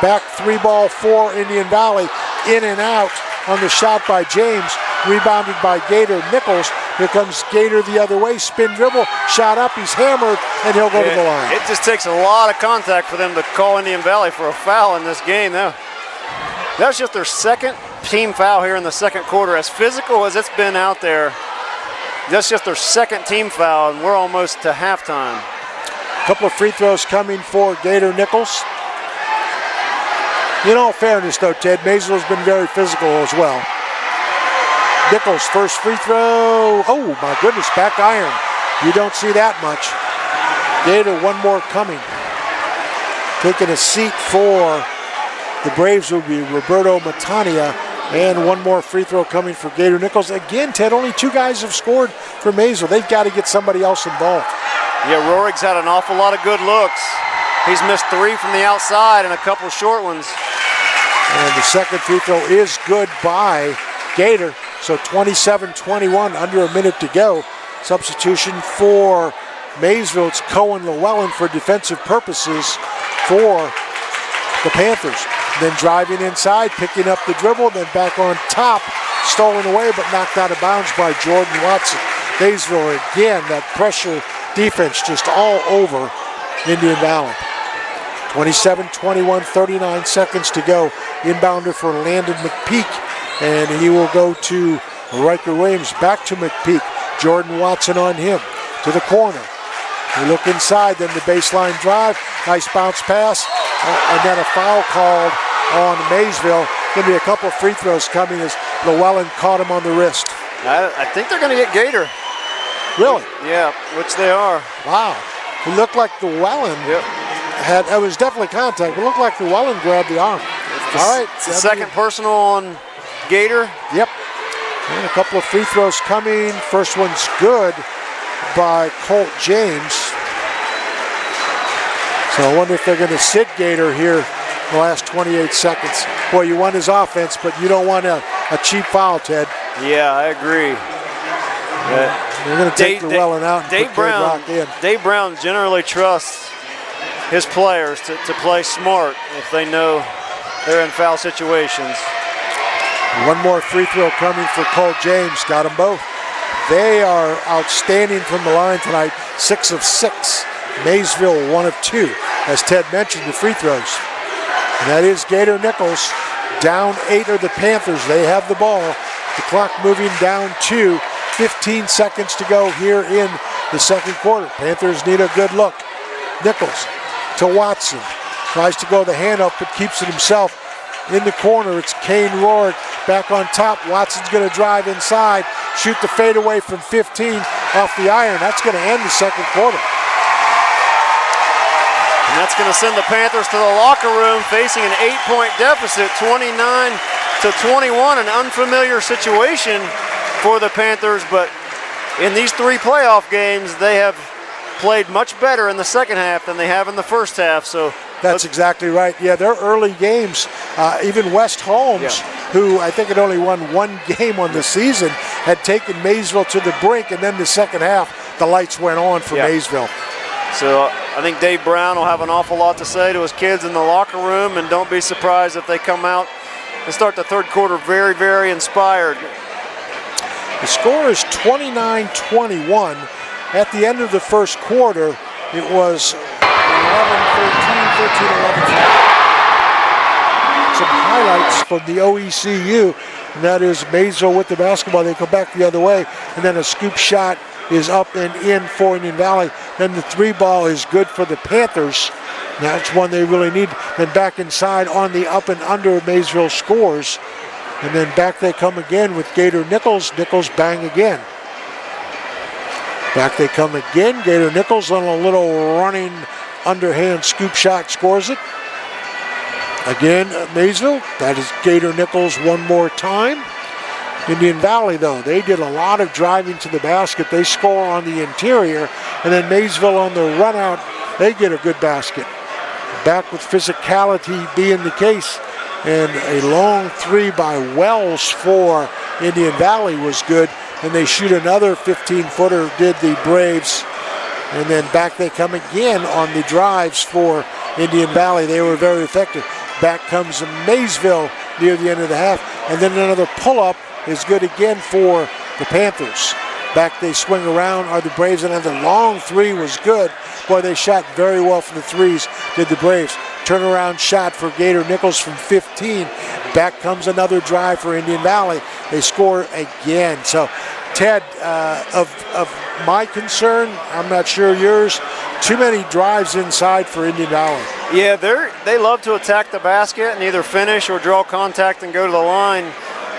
Back 3-ball for Indian Valley. In and out on the shot by James. Rebounded by Gator Nichols. Here comes Gator the other way. Spin dribble. Shot up. He's hammered, and he'll go to the line. It just takes a lot of contact for them to call Indian Valley for a foul in this game. That's just their second team foul here in the second quarter. As physical as it's been out there, that's just their second team foul, and we're almost to halftime. A couple of free throws coming for Gator Nichols. In all fairness, though, Ted, Maysville's been very physical as well. Nichols, first free throw. Oh, my goodness, back iron. You don't see that much. Gator, one more coming. Taking a seat for the Braves will be Roberto Matania. And one more free throw coming for Gator Nichols. Again, Ted, only 2 guys have scored for Maysville. They've got to get somebody else involved. Yeah, Rorig's had an awful lot of good looks. He's missed 3 from the outside and a couple short ones. And the second free throw is good by Gator. So 27-21, under a minute to go. Substitution for Maysville. It's Cohen Llewellyn for defensive purposes for the Panthers. Then driving inside, picking up the dribble, then back on top. Stolen away, but knocked out of bounds by Jordan Watson. Maysville again, that pressure defense just all over Indian Valley. 27-21, 39 seconds to go. Inbounder for Landon McPeak, and he will go to Riker Williams. Back to McPeak. Jordan Watson on him to the corner. They look inside, then the baseline drive. Nice bounce pass, and then a foul called on Maysville. Going to be a couple of free throws coming as Llewellyn caught him on the wrist. I think they're going to get Gator. Really? Yeah, which they are. Wow. It looked like Llewellyn it was definitely contact, but it looked like Llewellyn grabbed the arm. All right. It's the second personal on Gator. Yep. And a couple of free throws coming. First one's good by Colt James. So I wonder if they're going to sit Gator here in the last 28 seconds. Boy, you want his offense, but you don't want a cheap foul, Ted. Yeah, I agree. They're going to take Llewellyn out and put K-Rock in. Dave Brown generally trusts his players to play smart if they know they're in foul situations. One more free throw coming for Colt James. Got them both. They are outstanding from the line tonight. 6 of 6. Maysville 1 of 2. As Ted mentioned, the free throws. And that is Gator Nichols. Down 8 are the Panthers. They have the ball. The clock moving down 2. 15 seconds to go here in the second quarter. Panthers need a good look. Nichols to Watson. Tries to go the hand up, but keeps it himself. In the corner, it's Kane Rourke back on top. Watson's going to drive inside, shoot the fadeaway from 15 off the iron. That's going to end the second quarter. And that's going to send the Panthers to the locker room facing an 8-point deficit, 29-21, an unfamiliar situation for the Panthers, but in these 3 playoff games, they have played much better in the second half than they have in the first half. So that's exactly right. Yeah, their early games, even West Holmes, who I think had only won 1 game on the season, had taken Maysville to the brink, and then the second half, the lights went on for Maysville. So I think Dave Brown will have an awful lot to say to his kids in the locker room, and don't be surprised if they come out and start the third quarter very, very inspired. The score is 29-21. At the end of the first quarter, it was 11-13, 13-11. Some highlights from the OECU, and that is Maysville with the basketball. They come back the other way, and then a scoop shot is up and in for Indian Valley. Then the 3-ball is good for the Panthers. That's one they really need. Then back inside on the up and under, Maysville scores. And then back they come again with Gator Nichols. Nichols bang again. Back they come again. Gator Nichols on a little running underhand scoop shot scores it. Again, Maysville. That is Gator Nichols one more time. Indian Valley, though, they did a lot of driving to the basket. They score on the interior. And then Maysville on the run out, they get a good basket. Back with physicality being the case. And a long 3 by Wells for Indian Valley was good. And they shoot another 15-footer, did the Braves. And then back they come again on the drives for Indian Valley. They were very effective. Back comes Maysville near the end of the half. And then another pull-up is good again for the Panthers. Back they swing around are the Braves. And then the long 3 was good. Boy, they shot very well from the 3s, did the Braves. Turnaround shot for Gator Nichols from 15. Back comes another drive for Indian Valley. They score again. So, Ted, of my concern, I'm not sure yours, too many drives inside for Indian Valley. Yeah, they love to attack the basket and either finish or draw contact and go to the line.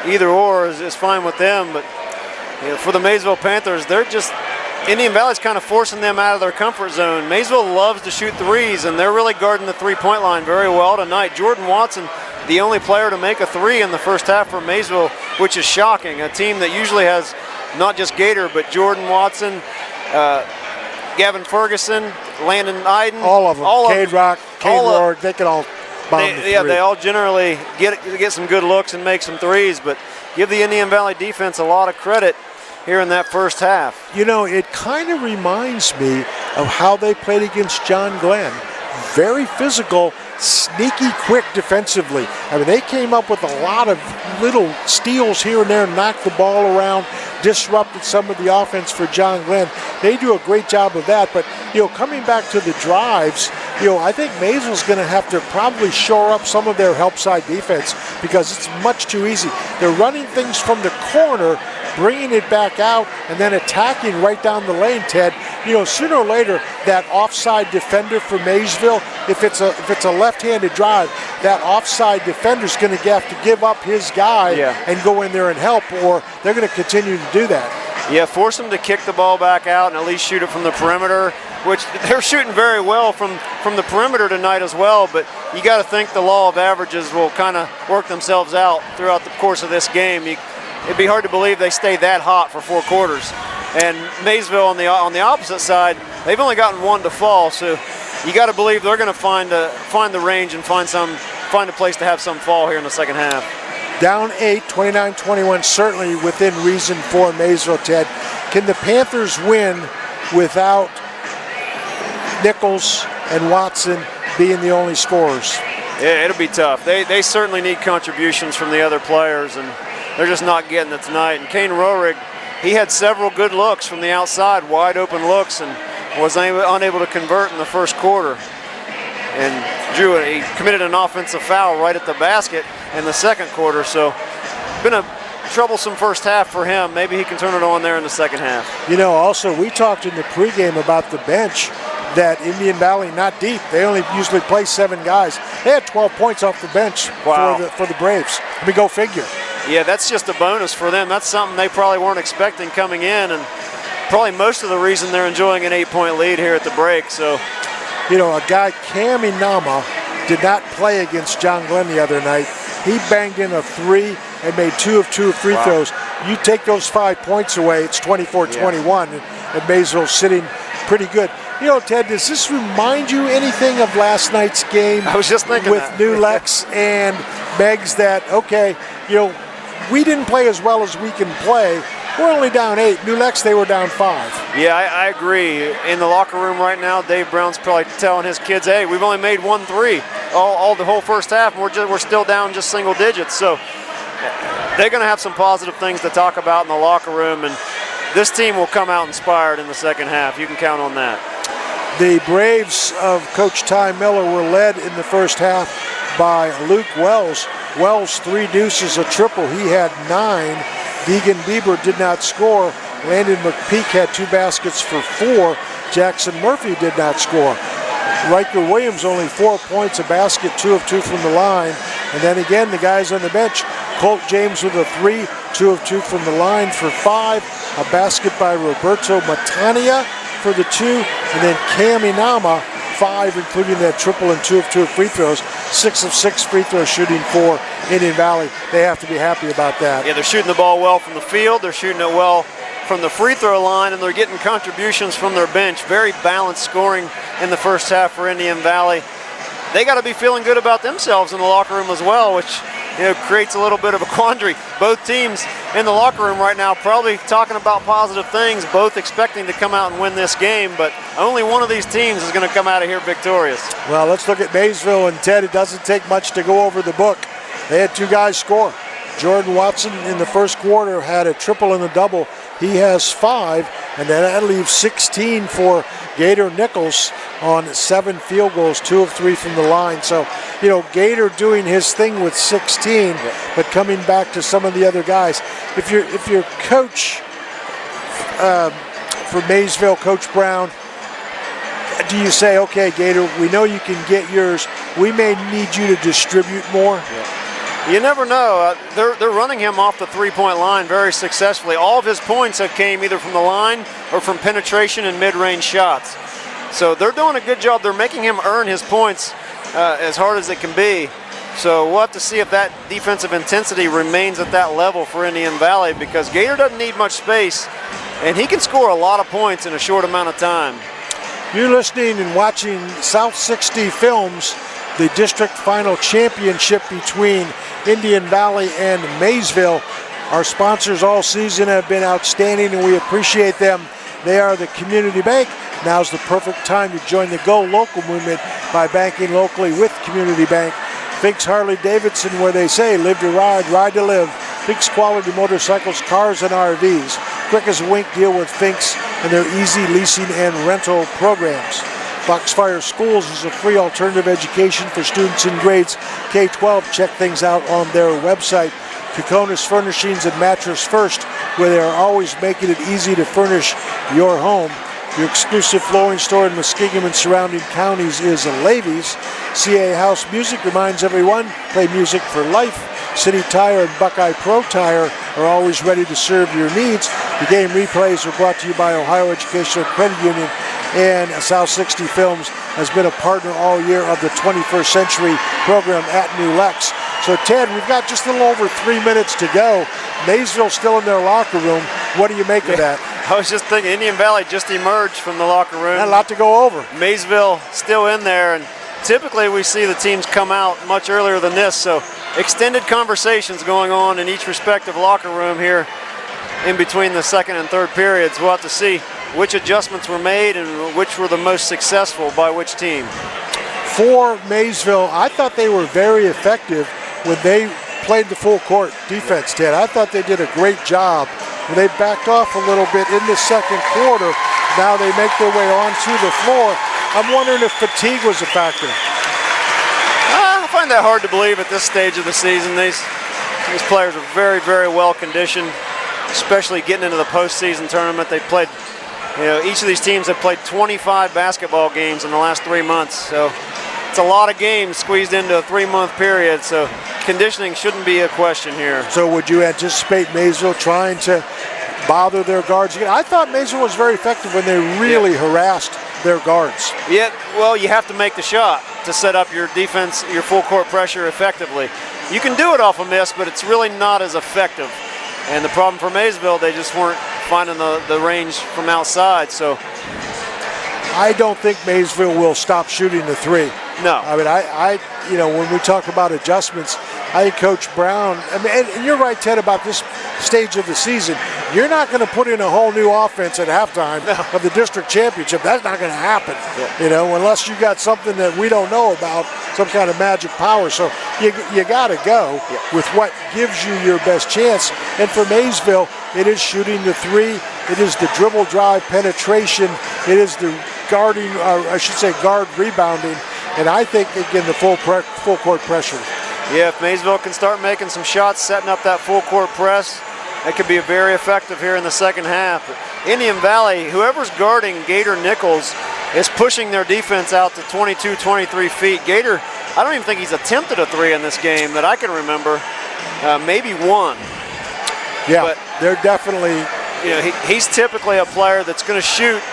Either or is fine with them. But for the Maysville Panthers, Indian Valley's kind of forcing them out of their comfort zone. Maysville loves to shoot 3s, and they're really guarding the 3-point line very well tonight. Jordan Watson, the only player to make a 3 in the first half for Maysville, which is shocking. A team that usually has not just Gator, but Jordan Watson, Gavin Ferguson, Landon Iden. All of them. Cade Rock, Kane Rourke, they can all bomb the 3. Yeah, they all generally get some good looks and make some 3s, but give the Indian Valley defense a lot of credit here in that first half. You know, it kind of reminds me of how they played against John Glenn. Very physical, sneaky quick defensively. I mean, they came up with a lot of little steals here and there, knocked the ball around, disrupted some of the offense for John Glenn. They do a great job of that, but coming back to the drives, I think Maysville's going to have to probably shore up some of their help side defense because it's much too easy. They're running things from the corner, bringing it back out, and then attacking right down the lane, Ted. Sooner or later, that offside defender for Maysville, if it's a left-handed drive, that offside defender's going to have to give up his guy and go in there and help, or they're going to continue to do that. Yeah, force them to kick the ball back out and at least shoot it from the perimeter, which they're shooting very well from the perimeter tonight as well, but you got to think the law of averages will kind of work themselves out throughout the course of this game. It'd be hard to believe they stay that hot for 4 quarters. And Maysville on the opposite side, they've only gotten 1 to fall, so you got to believe they're going to find the range and find a place to have some fall here in the second half. Down 8, 29-21, certainly within reason for Maysville, Ted. Can the Panthers win without Nichols and Watson being the only scorers? Yeah, it'll be tough. They certainly need contributions from the other players, and they're just not getting it tonight. And Kane Rohrig, he had several good looks from the outside, wide open looks, and was unable to convert in the first quarter. And he committed an offensive foul right at the basket in the second quarter, so been a troublesome first half for him. Maybe he can turn it on there in the second half. Also, we talked in the pregame about the bench that Indian Valley not deep. They only usually play 7 guys. They had 12 points off the bench for the Braves. Go figure. Yeah, that's just a bonus for them. That's something they probably weren't expecting coming in, and probably most of the reason they're enjoying an 8-point lead here at the break. So, a guy, Kaminama, did not play against John Glenn the other night. He banged in a 3 and made 2 of 2 free throws. You take those 5 points away, it's 24-21, and Maysville's sitting pretty good. Ted, does this remind you anything of last night's game? I was just thinking with New Lex and Meggs that, we didn't play as well as we can play. We're only down 8. New Lex, they were down 5. Yeah, I agree. In the locker room right now, Dave Brown's probably telling his kids, hey, we've only made 1 3 all the whole first half, and we're still down just single digits. So they're going to have some positive things to talk about in the locker room, and this team will come out inspired in the second half. You can count on that. The Braves of Coach Ty Miller were led in the first half by Luke Wells. Wells, 3 deuces, a triple. He had 9. Deegan Bieber did not score. Landon McPeak had 2 baskets for 4. Jackson Murphy did not score. Riker Williams only 4 points, a basket, 2 of 2 from the line. And then again, the guys on the bench, Colt James with a 3, 2 of 2 from the line for 5. A basket by Roberto Matania for the 2. And then Kaminama, 5, including that triple and 2 of 2 free throws. 6 of 6 free throw shooting for Indian Valley. They have to be happy about that. Yeah, they're shooting the ball well from the field. They're shooting it well from the free throw line, and they're getting contributions from their bench. Very balanced scoring in the first half for Indian Valley. They got to be feeling good about themselves in the locker room as well, which creates a little bit of a quandary. Both teams in the locker room right now probably talking about positive things, both expecting to come out and win this game, but only one of these teams is going to come out of here victorious. Well, let's look at Maysville, and Ted, it doesn't take much to go over the book. They had 2 guys score. Jordan Watson in the first quarter had a triple and a double. He has 5, and then that leaves 16 for Gator Nichols on 7 field goals, 2 of 3 from the line. So, Gator doing his thing with 16, but coming back to some of the other guys. If you're coach for Maysville, Coach Brown, do you say, okay, Gator, we know you can get yours. We may need you to distribute more? Yeah. You never know. They're running him off the 3-point line very successfully. All of his points have came either from the line or from penetration and mid-range shots. So they're doing a good job. They're making him earn his points as hard as it can be. So we'll have to see if that defensive intensity remains at that level for Indian Valley, because Gator doesn't need much space, and he can score a lot of points in a short amount of time. You're listening and watching South 60 Films, the district final championship between Indian Valley and Maysville. Our sponsors all season have been outstanding, and we appreciate them. They are the Community Bank. Now's the perfect time to join the Go Local movement by banking locally with Community Bank. Fink's Harley Davidson, where they say live to ride, ride to live. Fink's Quality Motorcycles, Cars, and RVs. Quick as a wink deal with Finks and their easy leasing and rental programs. Foxfire Schools is a free alternative education for students in grades K-12. Check things out on their website. Kokonis Furnishings and Mattress First, where they are always making it easy to furnish your home. Your exclusive flooring store in Muskingum and surrounding counties is Levy's. CA House Music reminds everyone, play music for life. City Tire and Buckeye Pro Tire are always ready to serve your needs. The game replays are brought to you by Ohio Educational Credit Union, and South 60 Films has been a partner all year of the 21st Century program at New Lex. So Ted, we've got just a little over 3 minutes to go. Maysville still in their locker room. What do you make of that? I was just thinking, Indian Valley just emerged from the locker room. Not a lot to go over. Maysville still in there, and typically we see the teams come out much earlier than this, so extended conversations going on in each respective locker room here in between the second and third periods. We'll have to see which adjustments were made and which were the most successful by which team. For Maysville, I thought they were very effective when they played the full court defense, Ted. I thought they did a great job. When they backed off a little bit in the second quarter, now they make their way onto the floor. I'm wondering if fatigue was a factor. I find that hard to believe at this stage of the season. These players are very, very well conditioned, especially getting into the postseason tournament. They played, each of these teams have played 25 basketball games in the last 3 months. So it's a lot of games squeezed into a 3-month period. So conditioning shouldn't be a question here. So would you anticipate Maysville trying to bother their guards again? I thought Maysville was very effective when they really harassed their guards. Yeah, well, you have to make the shot to set up your defense, your full court pressure effectively. You can do it off a miss, but it's really not as effective. And the problem for Maysville, they just weren't finding the range from outside. So I don't think Maysville will stop shooting the three. No. I mean, when we talk about adjustments, I think Coach Brown, and you're right, Ted, about this stage of the season. You're not going to put in a whole new offense at halftime of the district championship. That's not going to happen, unless you got something that we don't know about, some kind of magic power. So you got to go with what gives you your best chance. And for Maysville, it is shooting the three. It is the dribble drive penetration. It is the guard rebounding. And I think, again, the full court pressure. Yeah, if Maysville can start making some shots, setting up that full court press, that could be very effective here in the second half. But Indian Valley, whoever's guarding Gator Nichols, is pushing their defense out to 22, 23 feet. Gator, I don't even think he's attempted a three in this game that I can remember. Maybe one. Yeah, but they're definitely. He's typically a player that's going to shoot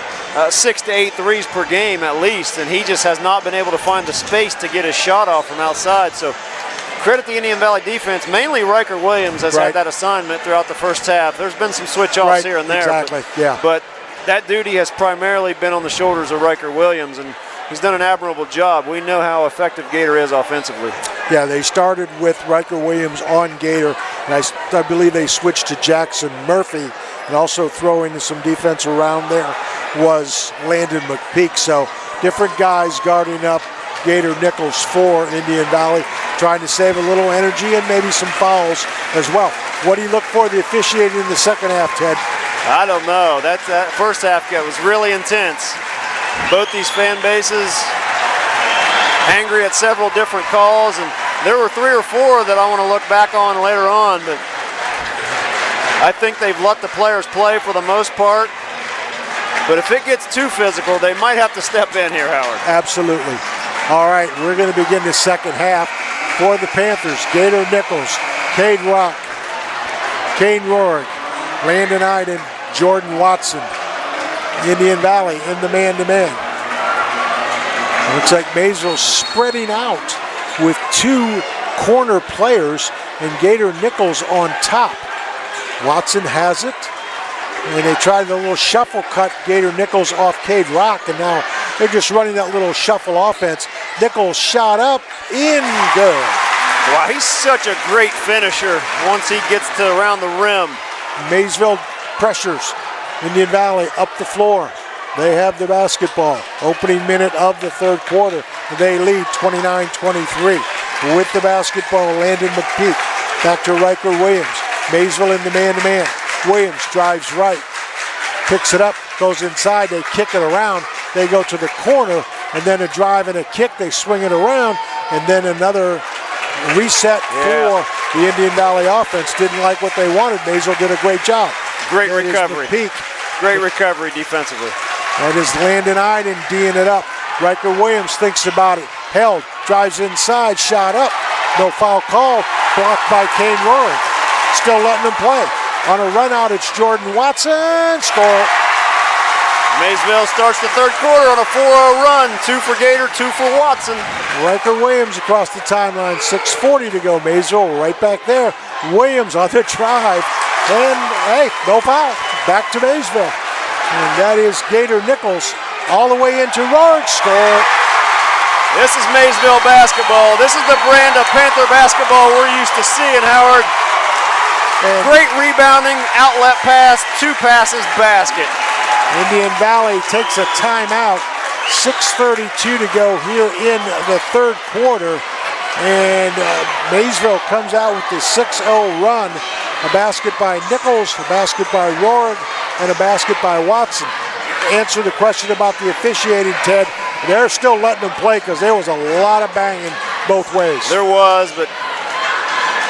6 to 8 threes per game at least, and he just has not been able to find the space to get his shot off from outside. So credit the Indian Valley defense. Mainly Riker Williams has had that assignment throughout the first half. There's been some switch-offs here and there. Exactly, but that duty has primarily been on the shoulders of Riker Williams, and he's done an admirable job. We know how effective Gator is offensively. Yeah, they started with Riker Williams on Gator, and I believe they switched to Jackson Murphy, and also throwing some defense around there was Landon McPeak. So different guys guarding up Gator Nichols for Indian Valley, trying to save a little energy and maybe some fouls as well. What do you look for the officiating in the second half, Ted? I don't know. That first half was really intense. Both these fan bases angry at several different calls, and there were 3 or 4 that I want to look back on later on, but I think they've let the players play for the most part. But if it gets too physical, they might have to step in here, Howard. Absolutely. All right, we're going to begin the second half for the Panthers. Gator Nichols, Cade Rock, Kane Rorig, Landon Iden, Jordan Watson. Indian Valley in the man-to-man. Looks like Maysville spreading out with 2 corner players and Gator Nichols on top. Watson has it, and they tried the little shuffle cut Gator Nichols off Cade Rock, and now they're just running that little shuffle offense. Nichols shot up, in, good. Wow, he's such a great finisher once he gets to around the rim. Maysville pressures Indian Valley up the floor. They have the basketball. Opening minute of the third quarter. They lead 29-23. With the basketball, Landon McPeak. Back to Riker Williams. Maysville in the man-to-man. Williams drives right, picks it up, goes inside, they kick it around, they go to the corner, and then a drive and a kick, they swing it around, and then another reset for the Indian Valley offense. Didn't like what they wanted. Maysville did a great job. Great recovery. Peak. Great recovery defensively. That is Landon Iden D'ing it up. Riker Williams thinks about it. Held, drives inside, shot up. No foul call. Blocked by Kane Roaring. Still letting him play. On a run out, it's Jordan Watson. Score. Maysville starts the third quarter on a 4-0 run. 2 for Gator, 2 for Watson. Riker Williams across the timeline. 6:40 to go. Maysville right back there. Williams on the drive. And, hey, no foul. Back to Maysville. And that is Gator Nichols all the way into Roaring. Score. This is Maysville basketball. This is the brand of Panther basketball we're used to seeing, Howard. And great rebounding, outlet pass, 2 passes, basket. Indian Valley takes a timeout. 6:32 to go here in the third quarter. And Maysville comes out with the 6-0 run. A basket by Nichols, a basket by Roaring, and a basket by Watson. Answer the question about the officiating, Ted. They're still letting them play because there was a lot of banging both ways. There was, but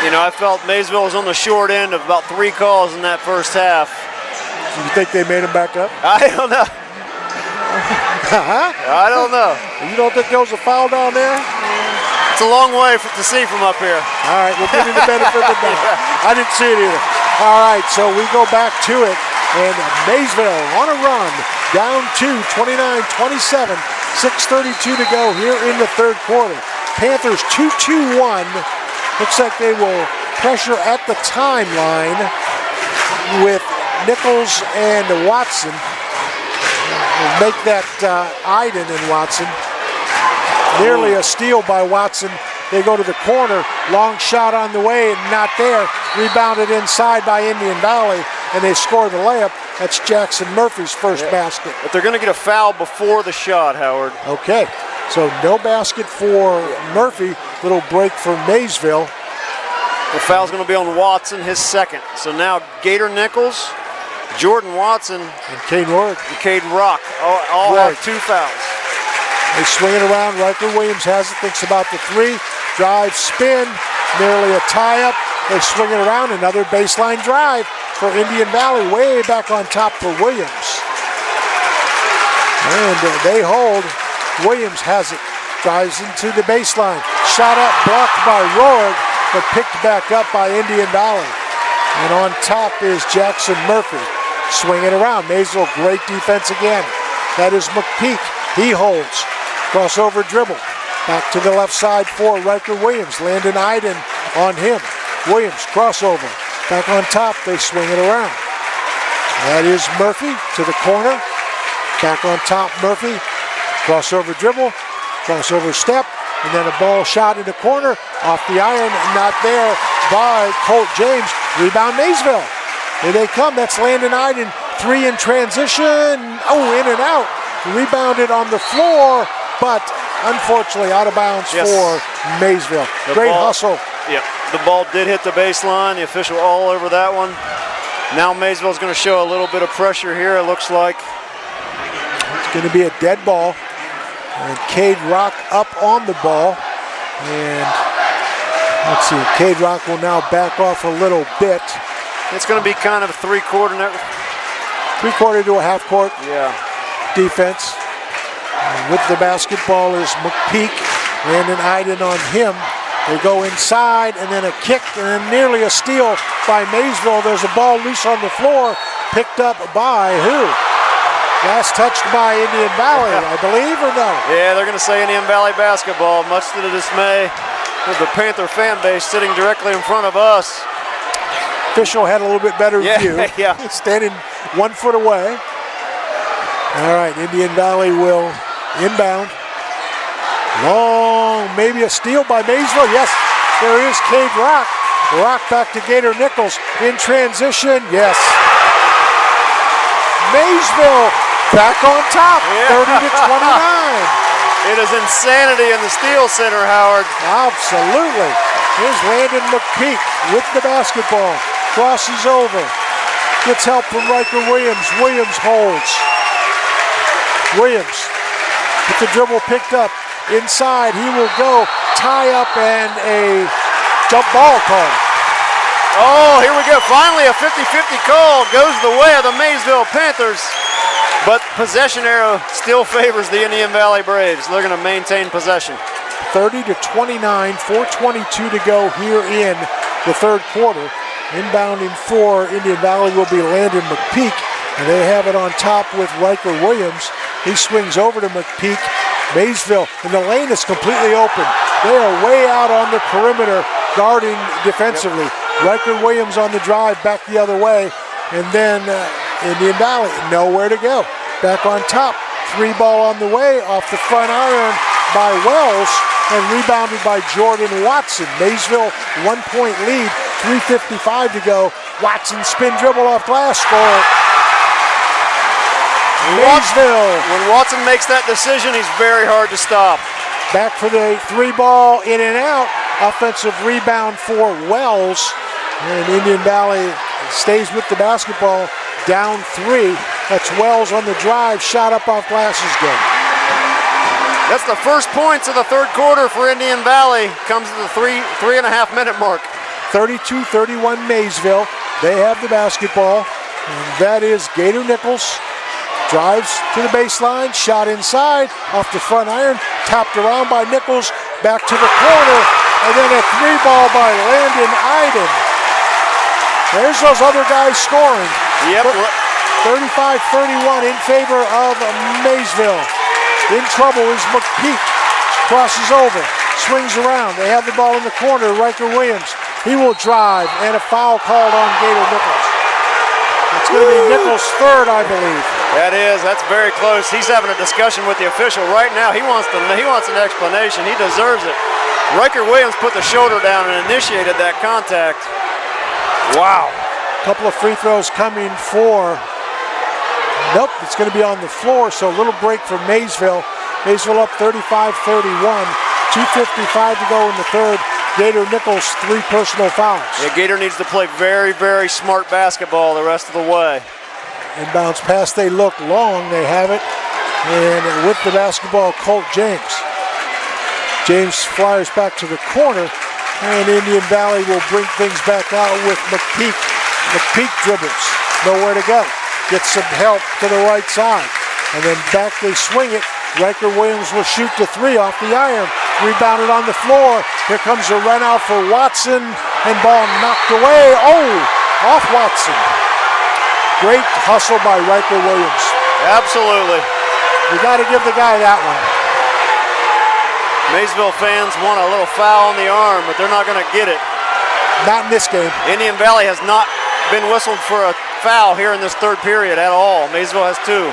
you know, I felt Maysville was on the short end of about 3 calls in that first half. So you think they made him back up? I don't know. Huh? I don't know. You don't think there was a foul down there? It's a long way to see from up here. All right, we'll give you the benefit of the doubt. I didn't see it either. All right, so we go back to it. And Maysville on a run, down 2, 29-27, 6:32 to go here in the third quarter. Panthers 2-2-1. Looks like they will pressure at the timeline with Nichols and Watson. We'll make that Iden and Watson. Nearly a steal by Watson. They go to the corner, long shot on the way, not there. Rebounded inside by Indian Valley, and they score the layup. That's Jackson Murphy's first basket. But they're going to get a foul before the shot, Howard. Okay, so no basket for Murphy. Little break for Maysville. The foul's going to be on Watson, his second. So now Gator Nichols, Jordan Watson, and Cade Rock. Cade Rock all have 2 fouls. They swing it around. Riker Williams has it, thinks about the 3. Drive, spin, nearly a tie-up. They swing it around. Another baseline drive for Indian Valley, way back on top for Williams. And they hold. Williams has it. Drives into the baseline. Shot up, blocked by Roaring, but picked back up by Indian Valley. And on top is Jackson Murphy. Swing it around. Maysville, great defense again. That is McPeak. He holds. Crossover dribble. Back to the left side for Riker Williams. Landon Iden on him. Williams, crossover. Back on top, they swing it around. That is Murphy to the corner. Back on top, Murphy. Crossover dribble. Crossover step. And then a ball shot in the corner. Off the iron, not there by Colt James. Rebound Maysville. Here they come. That's Landon Iden. 3 in transition. Oh, in and out. Rebounded on the floor, but unfortunately out of bounds for Maysville. Great hustle. Yep, the ball did hit the baseline. The official all over that one. Now Maysville's going to show a little bit of pressure here, it looks like. It's going to be a dead ball. And Cade Rock up on the ball. And let's see, Cade Rock will now back off a little bit. It's going to be kind of a 3-quarter. 3-quarter to a half-court. Yeah. Defense. And with the basketball is McPeak. Landon Iden on him. They go inside, and then a kick, and then nearly a steal by Maysville. There's a ball loose on the floor, picked up by who? Last touched by Indian Valley, I believe, or no? Yeah, they're going to say Indian Valley basketball, much to the dismay of the Panther fan base sitting directly in front of us. Official had a little bit better view. Standing 1 foot away. All right, Indian Valley will inbound. Long, maybe a steal by Maysville. Yes, there is Cade Rock. Rock back to Gator Nichols in transition. Yes. Maysville back on top, 30-29. It is insanity in the Steel Center, Howard. Absolutely. Here's Landon McPeak with the basketball. Crosses over. Gets help from Riker Williams. Williams holds. Williams with the dribble picked up. Inside, he will go. Tie up and a jump ball call. Oh, here we go. Finally a 50-50 call goes the way of the Maysville Panthers. But possession arrow still favors the Indian Valley Braves. They're going to maintain possession. 30-29, 4:22 to go here in the third quarter. Inbounding for Indian Valley will be Landon McPeak, and they have it on top with Riker Williams. He swings over to McPeak. Maysville, and the lane is completely open. They are way out on the perimeter guarding defensively. Yep. Riker Williams on the drive back the other way, and then Indian Valley, nowhere to go. Back on top, 3 ball on the way, off the front iron by Wells, and rebounded by Jordan Watson. Maysville 1-point lead, 3:55 to go. Watson spin dribble off glass, score. Maysville. When Watson makes that decision, he's very hard to stop. Back for the 3 ball, in and out. Offensive rebound for Wells. And Indian Valley stays with the basketball, down 3. That's Wells on the drive, shot up off glass is good. That's the first points of the third quarter for Indian Valley. Comes to the 3.5 minute mark. 32-31 Maysville. They have the basketball. And that is Gator Nichols. Drives to the baseline, shot inside, off the front iron, tapped around by Nichols, back to the corner, and then a 3 ball by Landon Iden. There's those other guys scoring. Yep. 35-31 in favor of Maysville. In trouble is McPeak. Crosses over, swings around. They have the ball in the corner, Riker Williams. He will drive, and a foul called on Gator Nichols. It's going to be Nichols' third, I believe. That is. That's very close. He's having a discussion with the official right now. He wants an explanation. He deserves it. Riker Williams put the shoulder down and initiated that contact. Wow. A couple of free throws coming for. Nope, it's going to be on the floor, so a little break for Maysville. Maysville up 35-31. 2:55 to go in the third. Gator Nichols, 3 personal fouls. Yeah, Gator needs to play very, very smart basketball the rest of the way. Inbounds pass, they look long, they have it. And with the basketball, Colt James. James flyers back to the corner, and Indian Valley will bring things back out with McPeak. McPeak dribbles, nowhere to go. Gets some help to the right side. And then back they swing it. Riker Williams will shoot the 3 off the iron. Rebounded on the floor. Here comes a run out for Watson, and ball knocked away. Oh, off Watson. Great hustle by Riker Williams. Absolutely. We got to give the guy that one. Maysville fans want a little foul on the arm, but they're not going to get it. Not in this game. Indian Valley has not been whistled for a foul here in this third period at all. Maysville has 2.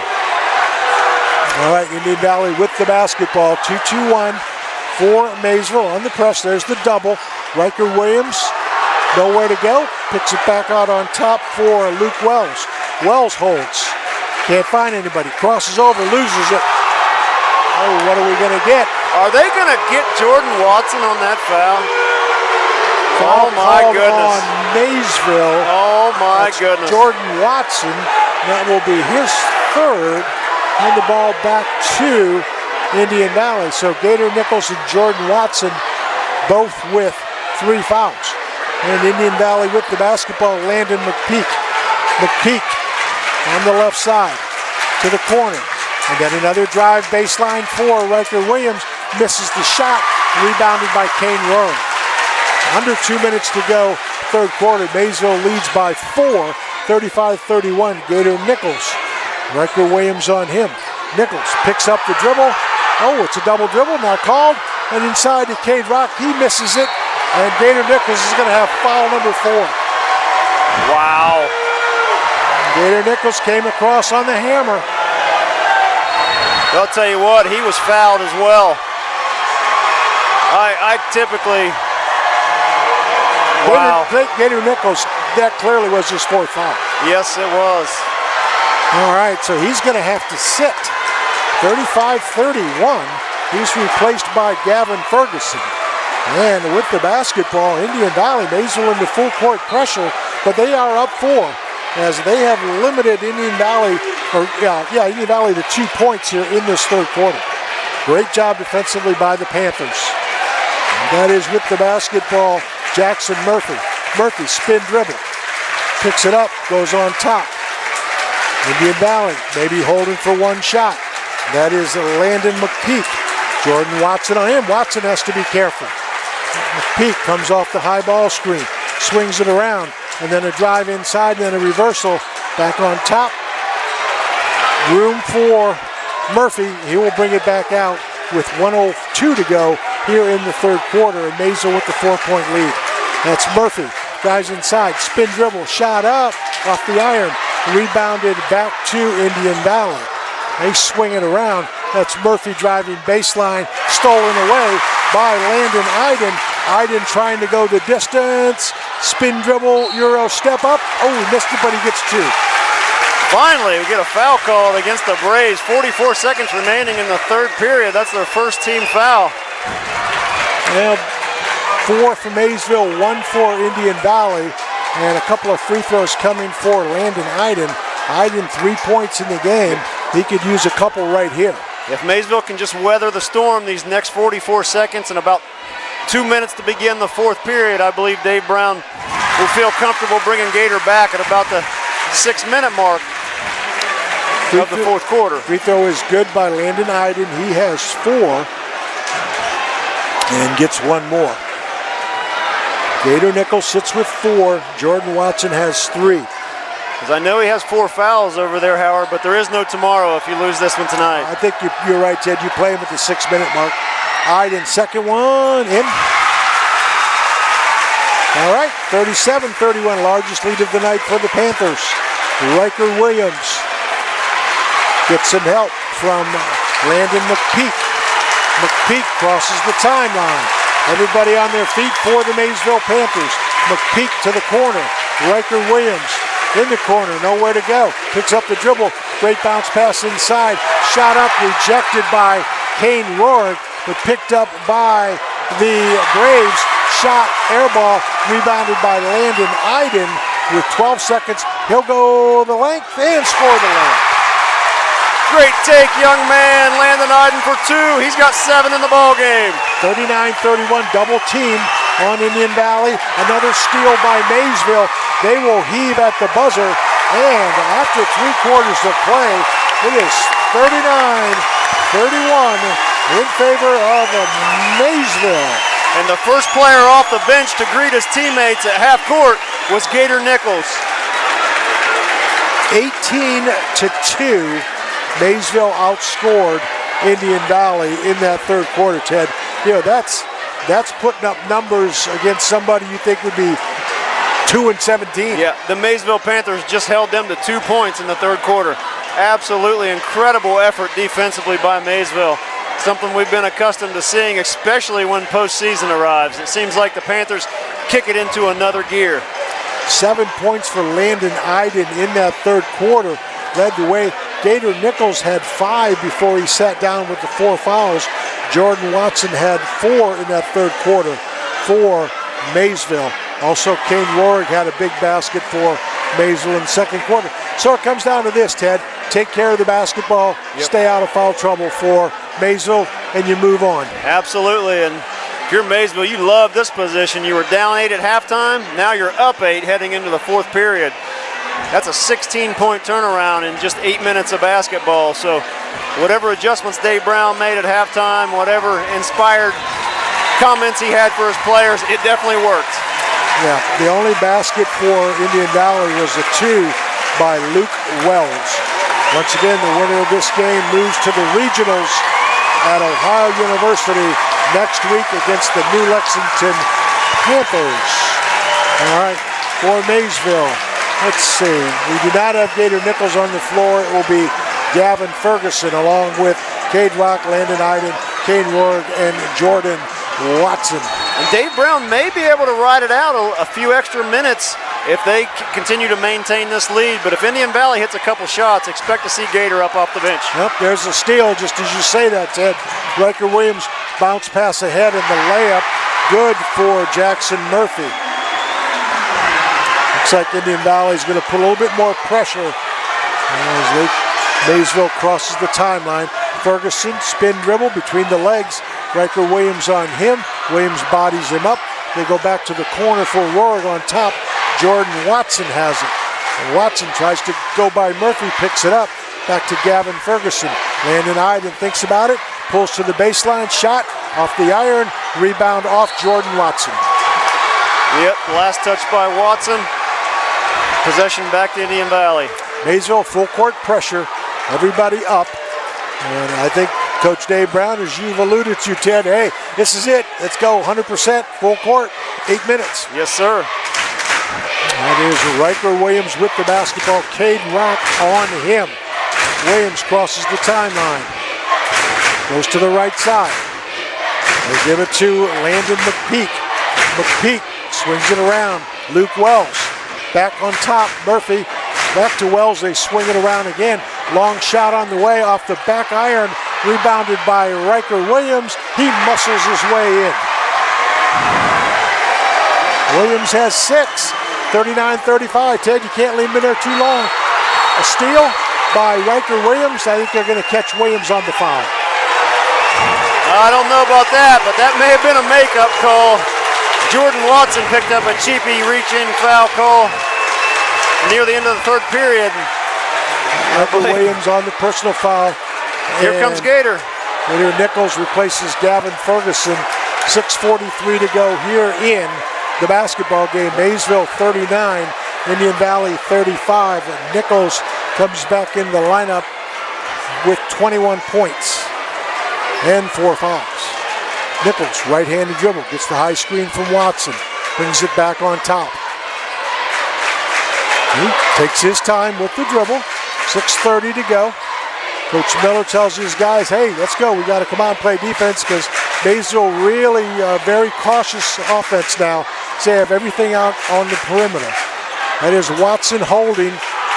All right, Indian Valley with the basketball. 2-2-1 for Maysville on the press. There's the double. Riker Williams, nowhere to go. Picks it back out on top for Luke Wells. Wells holds. Can't find anybody. Crosses over, loses it. Oh, what are we going to get? Are they going to get Jordan Watson on that foul? Foul oh, my goodness. On Maysville. Oh, my That's goodness. Jordan Watson. That will be his third. And the ball back to Indian Valley. So Gator Nichols and Jordan Watson both with 3 fouls. And Indian Valley with the basketball, Landon McPeak. McPeak on the left side to the corner. And then another drive baseline for Riker Williams. Misses the shot. Rebounded by Kane Rowe. Under 2 minutes to go, third quarter. Maysville leads by 4, 35-31. Gator Nichols. Riker Williams on him. Nichols picks up the dribble. Oh, it's a double dribble, now called. And inside to Cade Rock, he misses it. And Gator Nichols is going to have foul number 4. Wow. Gator Nichols came across on the hammer. I'll tell you what, he was fouled as well. I typically... Wow. Gator Nichols, that clearly was his 4th foul. Yes, it was. All right, so he's going to have to sit. 35-31. He's replaced by Gavin Ferguson. And with the basketball, Indian Valley, Maysville into full court pressure, but they are up 4. as they have limited Indian Valley, Indian Valley to 2 points here in this third quarter. Great job defensively by the Panthers. And that is with the basketball, Jackson Murphy. Murphy, spin dribble, picks it up, goes on top. Indian Valley maybe holding for one shot. That is Landon McPeak. Jordan Watson on him. Watson has to be careful. McPeak comes off the high ball screen, swings it around, and then a drive inside, and then a reversal back on top. Room for Murphy. He will bring it back out with 1:02 to go here in the third quarter, and Maysville with the 4-point lead. That's Murphy. Drives inside, spin dribble, shot up off the iron, rebounded back to Indian Valley. They swing it around. That's Murphy driving baseline, stolen away by Landon Iden. Iden trying to go the distance, spin dribble, Euro step up. Oh, he missed it, but he gets two. Finally, we get a foul called against the Braves. 44 seconds remaining in the third period. That's their first team foul. Yeah, 4 for Maysville, 1 for Indian Valley, and a couple of free throws coming for Landon Iden. Iden 3 points in the game. He could use a couple right here. If Maysville can just weather the storm these next 44 seconds and about 2 minutes to begin the fourth period, I believe Dave Brown will feel comfortable bringing Gator back at about the 6-minute mark of the fourth quarter. Free throw is good by Landon Iden. He has 4 and gets 1 more. Gator Nichols sits with 4. Jordan Watson has 3. Because I know he has 4 fouls over there, Howard, but there is no tomorrow if you lose this one tonight. I think you're right, Ted. You play him at the 6-minute mark. Iden, second one, in. All right, 37-31, largest lead of the night for the Panthers. Riker Williams gets some help from Landon McPeak. McPeak crosses the timeline. Everybody on their feet for the Maysville Panthers. McPeak to the corner. Riker Williams in the corner, nowhere to go. Picks up the dribble, great bounce pass inside. Shot up, rejected by Kane Rourke, but picked up by the Braves. Shot, air ball, rebounded by Landon Iden with 12 seconds. He'll go the length and score the layup. Great take, young man. Landon Iden for 2. He's got 7 in the ball game. 39-31, double team on Indian Valley. Another steal by Maysville. They will heave at the buzzer, and after 3 quarters of play, it is 39-31 in favor of Maysville. And the first player off the bench to greet his teammates at half court was Gator Nichols. 18-2, Maysville outscored Indian Valley in that third quarter, Ted. You know, that's putting up numbers against somebody you think would be 2-17. Yeah, the Maysville Panthers just held them to 2 points in the third quarter. Absolutely incredible effort defensively by Maysville. Something we've been accustomed to seeing, especially when postseason arrives. It seems like the Panthers kick it into another gear. 7 points for Landon Iden in that third quarter led the way. Gator Nichols had 5 before he sat down with the 4 fouls. Jordan Watson had 4 in that third quarter for Maysville. Also, Kane Rourke had a big basket for Maysville in the second quarter. So it comes down to this, Ted. Take care of the basketball, stay out of foul trouble for Maysville, and you move on. Absolutely, and if you're Maysville, you love this position. You were down 8 at halftime. Now you're up 8 heading into the fourth period. That's a 16-point turnaround in just 8 minutes of basketball. So whatever adjustments Dave Brown made at halftime, whatever inspired comments he had for his players, it definitely worked. Yeah, the only basket for Indian Valley was a 2 by Luke Wells. Once again, the winner of this game moves to the regionals at Ohio University next week against the New Lexington Panthers. All right, for Maysville, let's see. We do not have Gator Nichols on the floor. It will be Gavin Ferguson along with Cade Rock, Landon Iden, Kane Rourke, and Jordan Watson. And Dave Brown may be able to ride it out a few extra minutes if they continue to maintain this lead. But if Indian Valley hits a couple shots, expect to see Gator up off the bench. Yep, there's a steal just as you say that, Ted. Riker Williams bounce pass ahead, and the layup good for Jackson Murphy. Looks Looks like Indian Valley is going to put a little bit more pressure as Maysville crosses the timeline. Ferguson, spin dribble between the legs. Riker Williams on him. Williams bodies him up. They go back to the corner for Rohrig on top. Jordan Watson has it. And Watson tries to go by Murphy, picks it up. Back to Gavin Ferguson. Landon Iden thinks about it. Pulls to the baseline. Shot off the iron. Rebound off Jordan Watson. Yep, last touch by Watson. Possession back to Indian Valley. Maysville full court pressure. Everybody up. And I think Coach Dave Brown, as you've alluded to, Ted, hey, this is it. Let's go 100% full court. 8 minutes. Yes, sir. That is Riker Williams with the basketball. Cade Rock on him. Williams crosses the timeline. Goes to the right side. They give it to Landon McPeak. McPeak swings it around. Luke Wells back on top. Murphy back to Wells. They swing it around again. Long shot on the way off the back iron. Rebounded by Riker Williams. He muscles his way in. Williams has 6. 39-35. Ted, you can't leave him in there too long. A steal by Riker Williams. I think they're going to catch Williams on the foul. I don't know about that, but that may have been a makeup call. Jordan Watson picked up a cheapy reach-in foul call near the end of the third period. Riker Williams on the personal foul. Here comes Gator. Gator Nichols replaces Gavin Ferguson. 6:43 to go here in the basketball game. Maysville 39, Indian Valley 35. And Nichols comes back in the lineup with 21 points and 4 fouls. Nichols, right-handed dribble, gets the high screen from Watson, brings it back on top. He takes his time with the dribble. 6:30 to go. Coach Miller tells his guys, hey, let's go. We got to come out and play defense because Maysville really very cautious offense now. So they have everything out on the perimeter. That is Watson holding.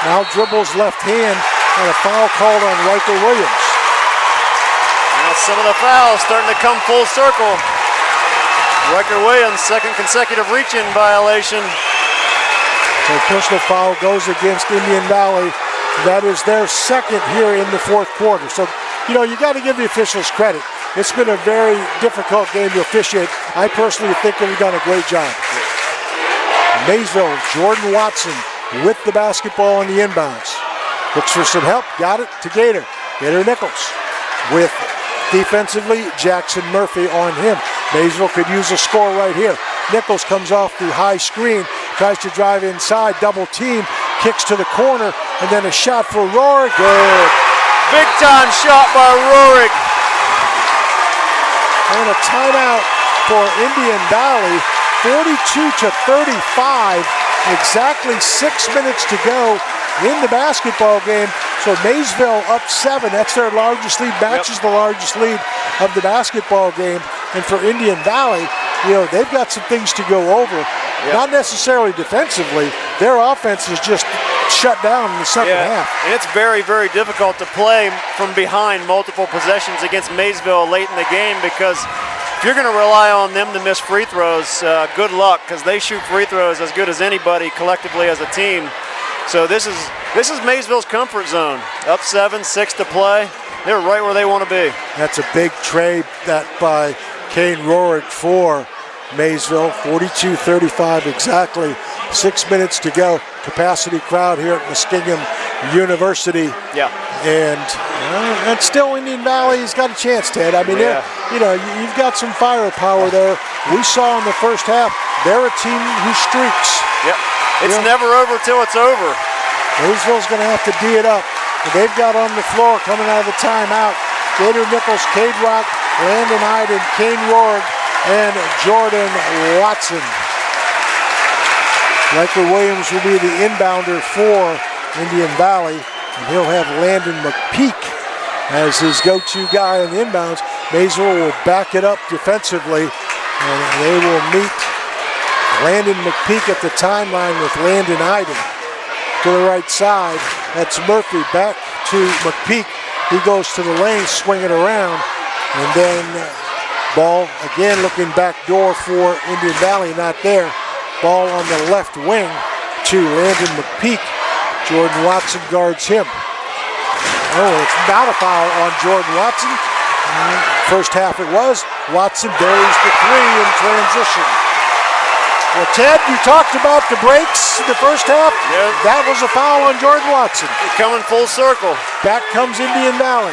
Now dribbles left hand and a foul called on Riker Williams. Now some of the fouls starting to come full circle. Riker Williams, second consecutive reach-in violation. So personal foul goes against Indian Valley. That is their second here in the fourth quarter. So, you got to give the officials credit. It's been a very difficult game to officiate. I personally think they've done a great job. Maysville, Jordan Watson with the basketball on the inbounds. Looks for some help, got it to Gator. Gator Nichols with defensively Jackson Murphy on him. Maysville could use a score right here. Nichols comes off the high screen, tries to drive inside, double team, kicks to the corner, and then a shot for Rohrig. Good. Big time shot by Rohrig. And a timeout for Indian Valley. 42-35. Exactly 6 minutes to go in the basketball game. So Maysville up 7. That's their largest lead. Matches the largest lead of the basketball game. And for Indian Valley, they've got some things to go over. Not necessarily defensively. Their offense is just shut down in the second half. And it's very, very difficult to play from behind multiple possessions against Maysville late in the game because if you're going to rely on them to miss free throws, good luck because they shoot free throws as good as anybody collectively as a team. So this is Maysville's comfort zone. Up 7, 6 to play. They're right where they want to be. That's a big trade that by Kane Rohrig for Maysville. 42-35 exactly. 6 minutes to go. Capacity crowd here at Muskingum University. Yeah. And still Indian Valley's got a chance, Ted. I mean, you've got some firepower there. We saw in the first half, they're a team who streaks. Yep. It's never over till it's over. Maysville's going to have to D it up. And they've got on the floor coming out of the timeout. Gator Nichols, Cade Rock, Landon Iden, Kane Rohrig, and Jordan Watson. Riker Williams will be the inbounder for Indian Valley, and he'll have Landon McPeak as his go-to guy on the inbounds. Maysville will back it up defensively, and they will meet Landon McPeak at the timeline with Landon Iden. To the right side, that's Murphy back to McPeak. He goes to the lane, swing it around, and then ball again looking back door for Indian Valley, not there. Ball on the left wing 2. Landon McPeak. Jordan Watson guards him. Oh, it's not a foul on Jordan Watson. First half it was. Watson buries the 3 in transition. Well, Ted, you talked about the breaks in the first half. Yeah. That was a foul on Jordan Watson. Coming full circle. Back comes Indian Valley.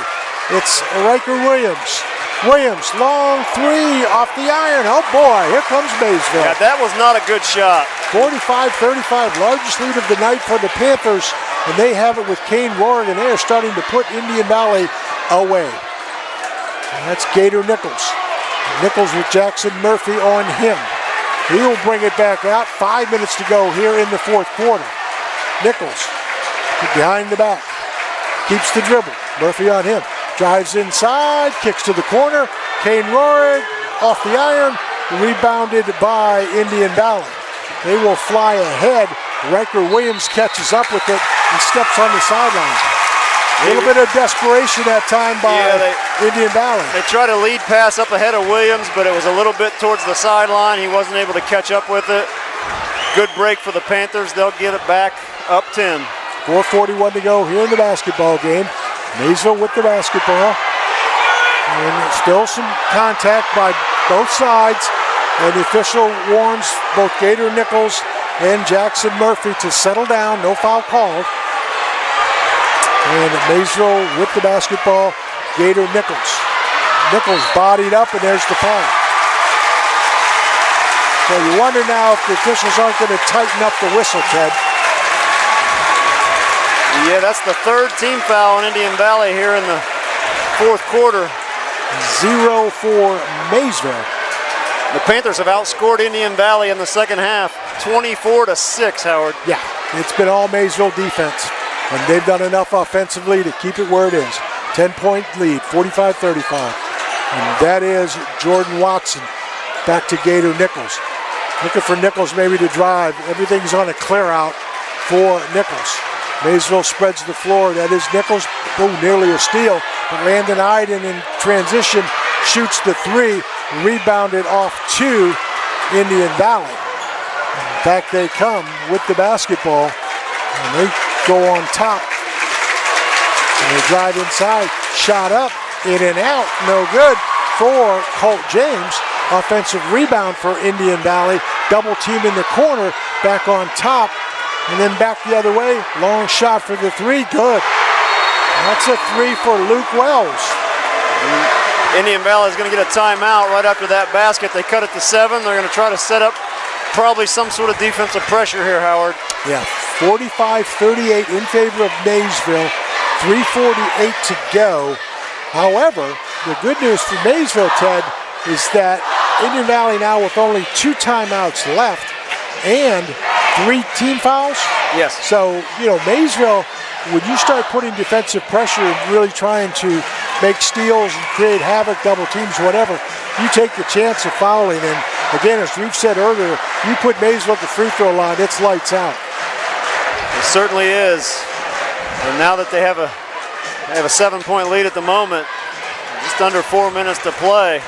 It's Riker Williams. Williams, long 3 off the iron. Oh boy, here comes Maysville. Yeah, that was not a good shot. 45-35, largest lead of the night for the Panthers. And they have it with Kane Roaring, and they are starting to put Indian Valley away. And that's Gator Nichols. Nichols with Jackson Murphy on him. He'll bring it back out. 5 minutes to go here in the fourth quarter. Nichols behind the back. Keeps the dribble. Murphy on him. Drives inside. Kicks to the corner. Kane Roaring off the iron. Rebounded by Indian Valley. They will fly ahead. Riker Williams catches up with it and steps on the sideline. A little bit of desperation that time by Indian Valley. They tried a lead pass up ahead of Williams, but it was a little bit towards the sideline. He wasn't able to catch up with it. Good break for the Panthers. They'll get it back up 10. 4:41 to go here in the basketball game. Maysville with the basketball. And still some contact by both sides. And the official warns both Gator Nichols and Jackson Murphy to settle down. No foul called. And Maysville with the basketball, Gator Nichols. Nichols bodied up, and there's the foul. So you wonder now if the officials aren't going to tighten up the whistle, Ted. Yeah, that's the 3rd team foul in Indian Valley here in the fourth quarter. 0 for Maysville. The Panthers have outscored Indian Valley in the second half, 24-6, Howard. Yeah, it's been all Maysville defense. And they've done enough offensively to keep it where it is. 10-point lead, 45-35. And that is Jordan Watson. Back to Gator Nichols. Looking for Nichols maybe to drive. Everything's on a clear out for Nichols. Maysville spreads the floor. That is Nichols. Oh, nearly a steal. But Landon Iden in transition shoots the 3. Rebounded off to Indian Valley. Back they come with the basketball. And they go on top. And they drive inside. Shot up. In and out. No good for Colt James. Offensive rebound for Indian Valley. Double team in the corner. Back on top. And then back the other way. Long shot for the 3. Good. That's a 3 for Luke Wells. Indian Valley is going to get a timeout right after that basket. They cut it to 7. They're going to try to set up probably some sort of defensive pressure here, Howard. Yeah, 45-38 in favor of Maysville. 3:48 to go. However, the good news for Maysville, Ted, is that Indian Valley now with only 2 timeouts left and 3 team fouls. Yes. So, Maysville, when you start putting defensive pressure and really trying to make steals and create havoc, double teams, whatever, you take the chance of fouling. And again, as we've said earlier, you put Maysville at the free throw line, it's lights out. It certainly is. And now that they have a 7-point lead at the moment, just under 4 minutes to play,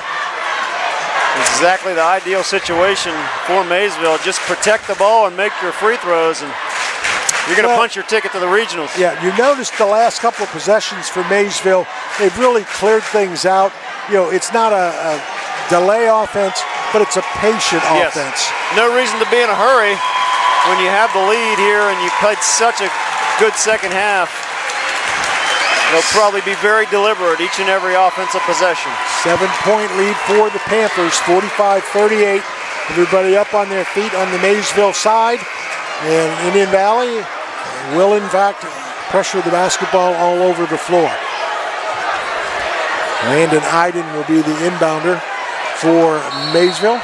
exactly the ideal situation for Maysville. Just protect the ball and make your free throws, and you're going to punch your ticket to the regionals. Yeah, you noticed the last couple of possessions for Maysville, they've really cleared things out. It's not a delay offense, but it's a patient offense. No reason to be in a hurry when you have the lead here and you played such a good second half. They'll probably be very deliberate each and every offensive possession. 7-point lead for the Panthers, 45-38. Everybody up on their feet on the Maysville side. And Indian Valley will, in fact, pressure the basketball all over the floor. Landon Iden will be the inbounder for Maysville.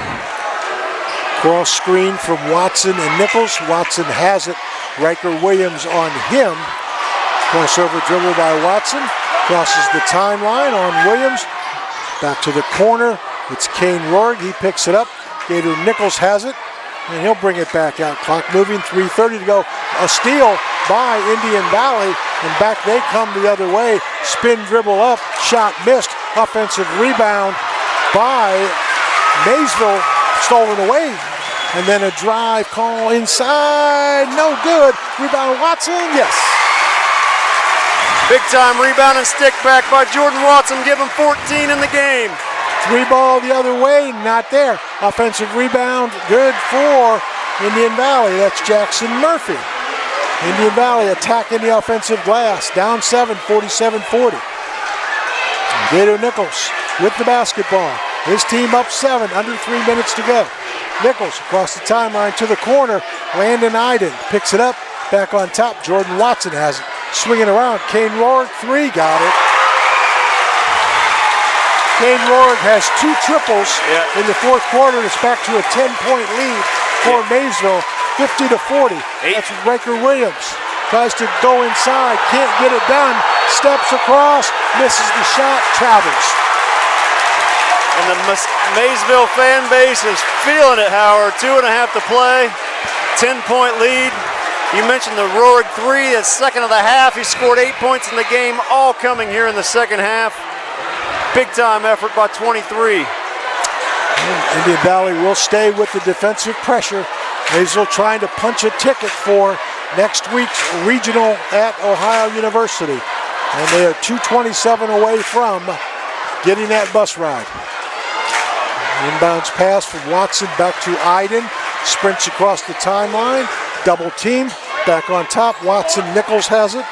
Cross screen from Watson and Nichols. Watson has it. Riker Williams on him. Crossover dribble by Watson. Crosses the timeline on Williams. Back to the corner. It's Kane Roaring. He picks it up. Gator Nichols has it. And he'll bring it back out. Clock moving, 3:30 to go. A steal by Indian Valley. And back they come the other way. Spin dribble up. Shot missed. Offensive rebound by Maysville. Stolen away and then a drive call inside, no good. Rebound Watson, yes. Big time rebound and stick back by Jordan Watson, give him 14 in the game. 3 ball the other way, not there. Offensive rebound, good for Indian Valley. That's Jackson Murphy. Indian Valley attacking the offensive glass, down 7, 47-40. Gator Nichols with the basketball. His team up 7, under 3 minutes to go. Nichols across the timeline to the corner. Landon Iden picks it up, back on top. Jordan Watson has it. Swinging around, Kane Rorick, 3, got it. Kane Rorick has 2 triples in the fourth quarter. It's back to a 10-point lead for Maysville, 50-40. That's Riker Williams. Tries to go inside, can't get it done. Steps across, misses the shot, travels. And the Maysville fan base is feeling it, Howard. 2.5 to play, 10-point lead. You mentioned the Rorick 3, that's second of the half. He scored 8 points in the game, all coming here in the second half. Big time effort by 23. Indian Valley will stay with the defensive pressure. Maysville trying to punch a ticket for next week's regional at Ohio University. And they are 2:27 away from getting that bus ride. Inbounds pass from Watson back to Iden. Sprints across the timeline. Double team. Back on top. Watson Nichols has it.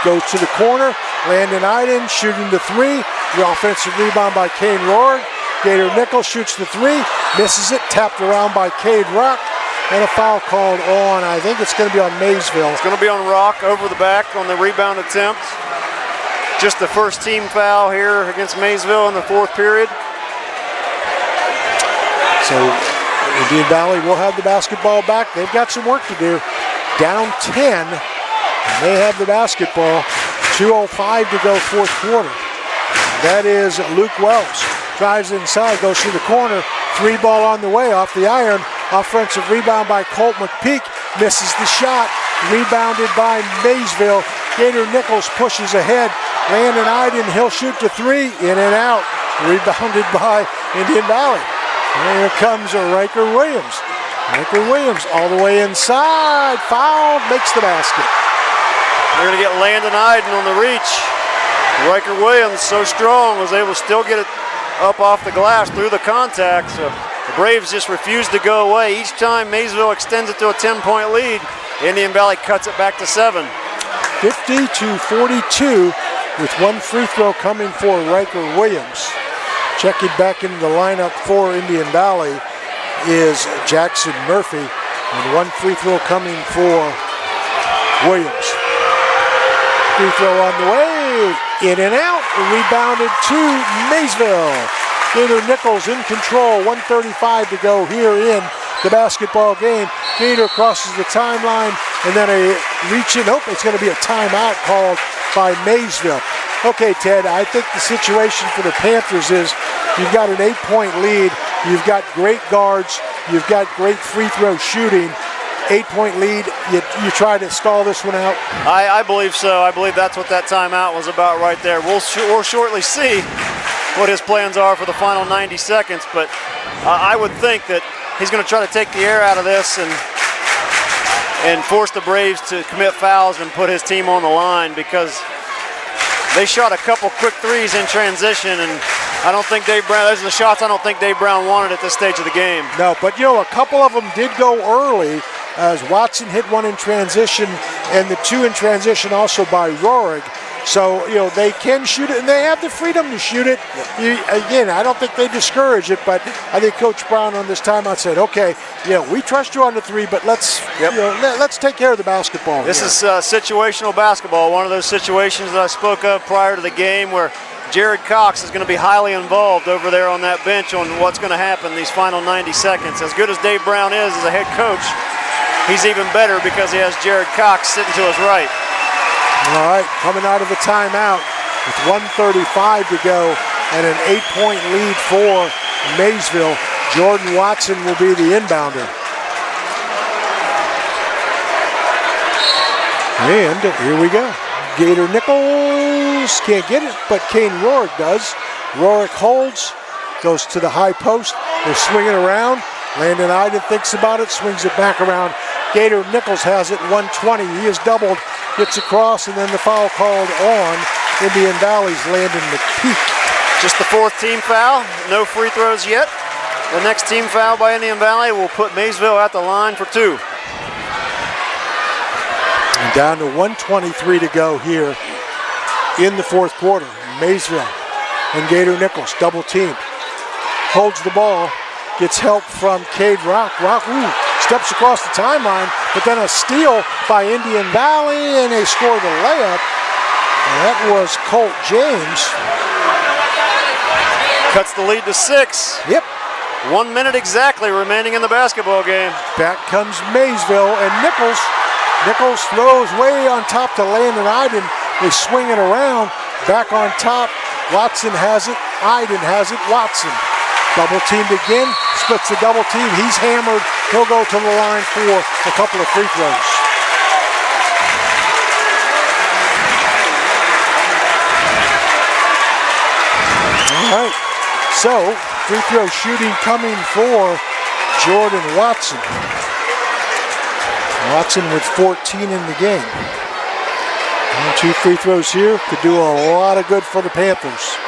Goes to the corner. Landon Iden shooting the 3. The offensive rebound by Kane Rorick. Gator Nichols shoots the 3. Misses it. Tapped around by Cade Rock. And a foul called on, I think it's going to be on Maysville. It's going to be on Rock over the back on the rebound attempt. Just the first team foul here against Maysville in the fourth period. So Indian Valley will have the basketball back. They've got some work to do. Down 10, and they have the basketball. 2:05 to go fourth quarter. That is Luke Wells. Drives inside, goes through the corner. 3 ball on the way off the iron. Offensive rebound by Colt McPeak. Misses the shot. Rebounded by Maysville. Gator Nichols pushes ahead. Landon Iden, he'll shoot the 3. In and out. Rebounded by Indian Valley. And here comes Riker Williams. Riker Williams all the way inside. Fouled, makes the basket. They're going to get Landon Iden on the reach. Riker Williams, so strong, was able to still get it up off the glass through the contact. So the Braves just refused to go away. Each time Maysville extends it to a 10-point lead, Indian Valley cuts it back to 7. 50-42 with 1 free throw coming for Riker Williams. Checking back into the lineup for Indian Valley is Jackson Murphy, and 1 free throw coming for Williams. Free throw on the way, in and out, rebounded to Maysville. Gator Nichols in control, 1:35 to go here in the basketball game. Gator crosses the timeline, and then a reach in. Oh, it's going to be a timeout called by Maysville. Okay, Ted, I think the situation for the Panthers is you've got an 8-point lead, you've got great guards, you've got great free throw shooting. 8-point lead, you try to stall this one out? I believe so. I believe that's what that timeout was about right there. We'll shortly see what his plans are for the final 90 seconds, but I would think that he's going to try to take the air out of this and force the Braves to commit fouls and put his team on the line, because they shot a couple quick 3s in transition, and I don't think Dave Brown, those are the shots I don't think Dave Brown wanted at this stage of the game. No, but a couple of them did go early, as Watson hit 1 in transition, and the 2 in transition also by Rorick. So, they can shoot it, and they have the freedom to shoot it. Again, I don't think they discourage it, but I think Coach Brown on this timeout said, okay, we trust you on the 3, but let's take care of the basketball. This is situational basketball, one of those situations that I spoke of prior to the game where Jared Cox is going to be highly involved over there on that bench on what's going to happen these final 90 seconds. As good as Dave Brown is as a head coach, he's even better because he has Jared Cox sitting to his right. All right, coming out of the timeout with 1:35 to go and an 8-point lead for Maysville. Jordan Watson will be the inbounder. And here we go. Gator Nichols can't get it, but Kane Rorick does. Rorick holds, goes to the high post. They're swinging around. Landon Iden thinks about it, swings it back around. Gator Nichols has it, 120. He is doubled, gets across, and then the foul called on Indian Valley's Landon McPeak. Just the 4th team foul, no free throws yet. The next team foul by Indian Valley will put Maysville at the line for 2. And down to 1:23 to go here in the 4th quarter. Maysville and Gator Nichols double teamed. Holds the ball, gets help from Cade Rock. Rock, steps across the timeline, but then a steal by Indian Valley, and they score the layup. And that was Colt James. Cuts the lead to 6. Yep. 1 minute exactly remaining in the basketball game. Back comes Maysville, and Nichols throws way on top to Landon Iden. They swing it around, back on top. Watson has it, Iden has it, Watson. Double teamed again, splits the double team. He's hammered. He'll go to the line for a couple of free throws. All right, so free throw shooting coming for Jordan Watson. Watson with 14 in the game. 2 free throws here could do a lot of good for the Panthers.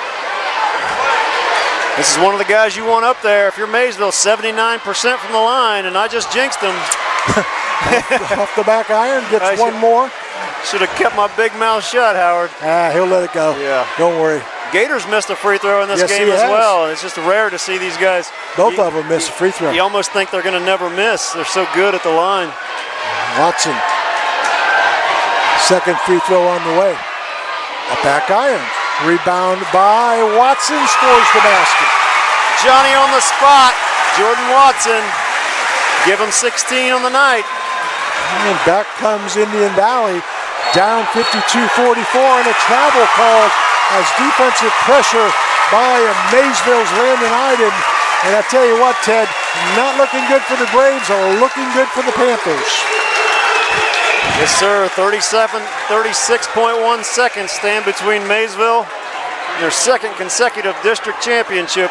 This is one of the guys you want up there. If you're Maysville, 79% from the line, and I just jinxed him. Off the back iron, gets one more. Should have kept my big mouth shut, Howard. He'll let it go. Yeah. Don't worry. Gators missed a free throw in this game as well. It's just rare to see these guys. Both of them miss a free throw. You almost think they're going to never miss. They're so good at the line. Watson. Second free throw on the way. A back iron. Rebound by Watson, scores the basket. Johnny on the spot. Jordan Watson. Give him 16 on the night. And back comes Indian Valley. Down 52-44, and a travel call as defensive pressure by Maysville's Landon Iden. And I tell you what, Ted, not looking good for the Braves, or looking good for the Panthers. Yes, sir. 36.1 seconds stand between Maysville and their 2nd consecutive district championship.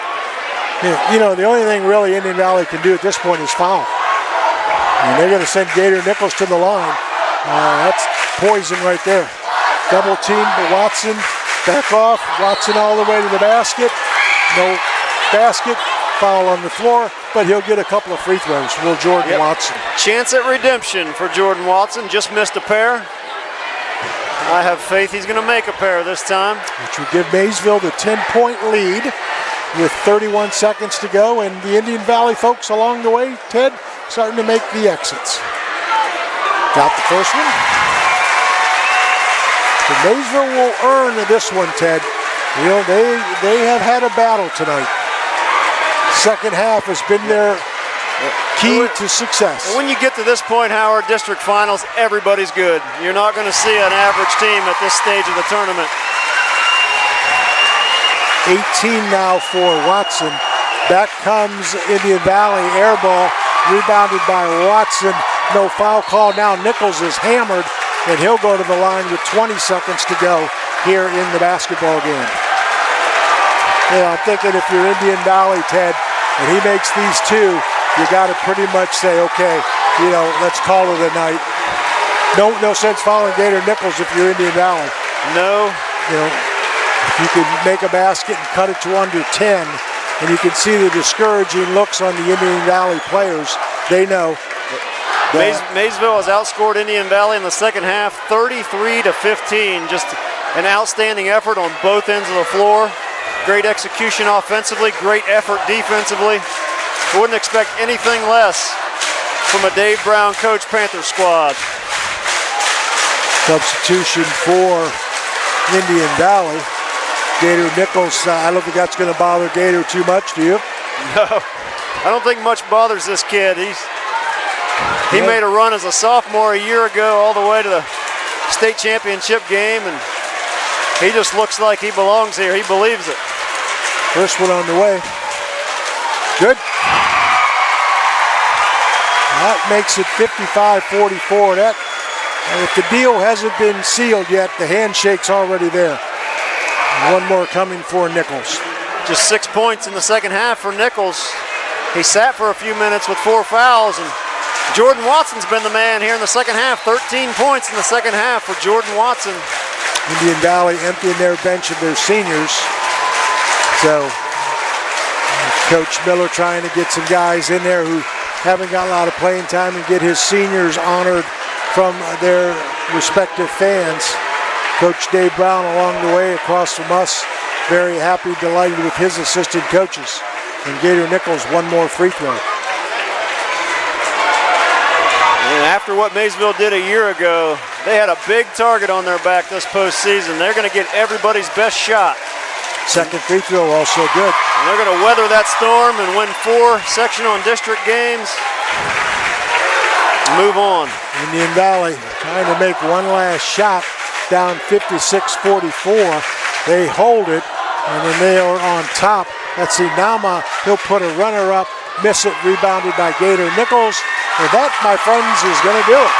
You know, the only thing really Indian Valley can do at this point is foul. And they're going to send Gator Nichols to the line. That's poison right there. Double team, but Watson back off. Watson all the way to the basket. No basket. Foul on the floor, but he'll get a couple of free throws. Will Jordan Watson. Chance at redemption for Jordan Watson. Just missed a pair. I have faith he's going to make a pair this time. Which would give Maysville the 10-point lead with 31 seconds to go, and the Indian Valley folks along the way, Ted, starting to make the exits. Got the first one. So Maysville will earn this one, Ted. You know, they have had a battle tonight. Second half has been their key to success. When you get to this point, Howard, district finals, everybody's good. You're not going to see an average team at this stage of the tournament. 18 now for Watson. Back comes Indian Valley, air ball, rebounded by Watson. No foul call. Now Nichols is hammered, and he'll go to the line with 20 seconds to go here in the basketball game. Yeah, I'm thinking if you're Indian Valley, Ted, and he makes these 2, you got to pretty much say, okay, you know, let's call it a night. No sense following Gator Nichols if you're Indian Valley. No. You know, if you can make a basket and cut it to under 10, and you can see the discouraging looks on the Indian Valley players, they know. Maysville has outscored Indian Valley in the second half, 33-15. Just an outstanding effort on both ends of the floor. Great execution offensively, great effort defensively. Wouldn't expect anything less from a Dave Brown coach Panther squad. Substitution for Indian Valley. Gator Nichols, I don't think that's going to bother Gator too much, do you? No, I don't think much bothers this kid. He made a run as a sophomore a year ago all the way to the state championship game, and he just looks like he belongs here. He believes it. First one on the way. Good. That makes it 55-44. If the deal hasn't been sealed yet, the handshake's already there. One more coming for Nichols. Just 6 points in the second half for Nichols. He sat for a few minutes with 4 fouls, and Jordan Watson's been the man here in the second half. 13 points in the second half for Jordan Watson. Indian Valley emptying their bench of their seniors. So Coach Miller trying to get some guys in there who haven't got a lot of playing time and get his seniors honored from their respective fans. Coach Dave Brown along the way across from us, very happy, delighted with his assistant coaches. And Gator Nichols, one more free throw. And after what Maysville did a year ago, they had a big target on their back this postseason. They're going to get everybody's best shot. Second free throw also good. And they're going to weather that storm and win 4 sectional and district games. Move on. Indian Valley trying to make one last shot, down 56-44. They hold it, and then they are on top. Let's see, Nama, he'll put a runner up, miss it, rebounded by Gator Nichols. And that, my friends, is going to do it.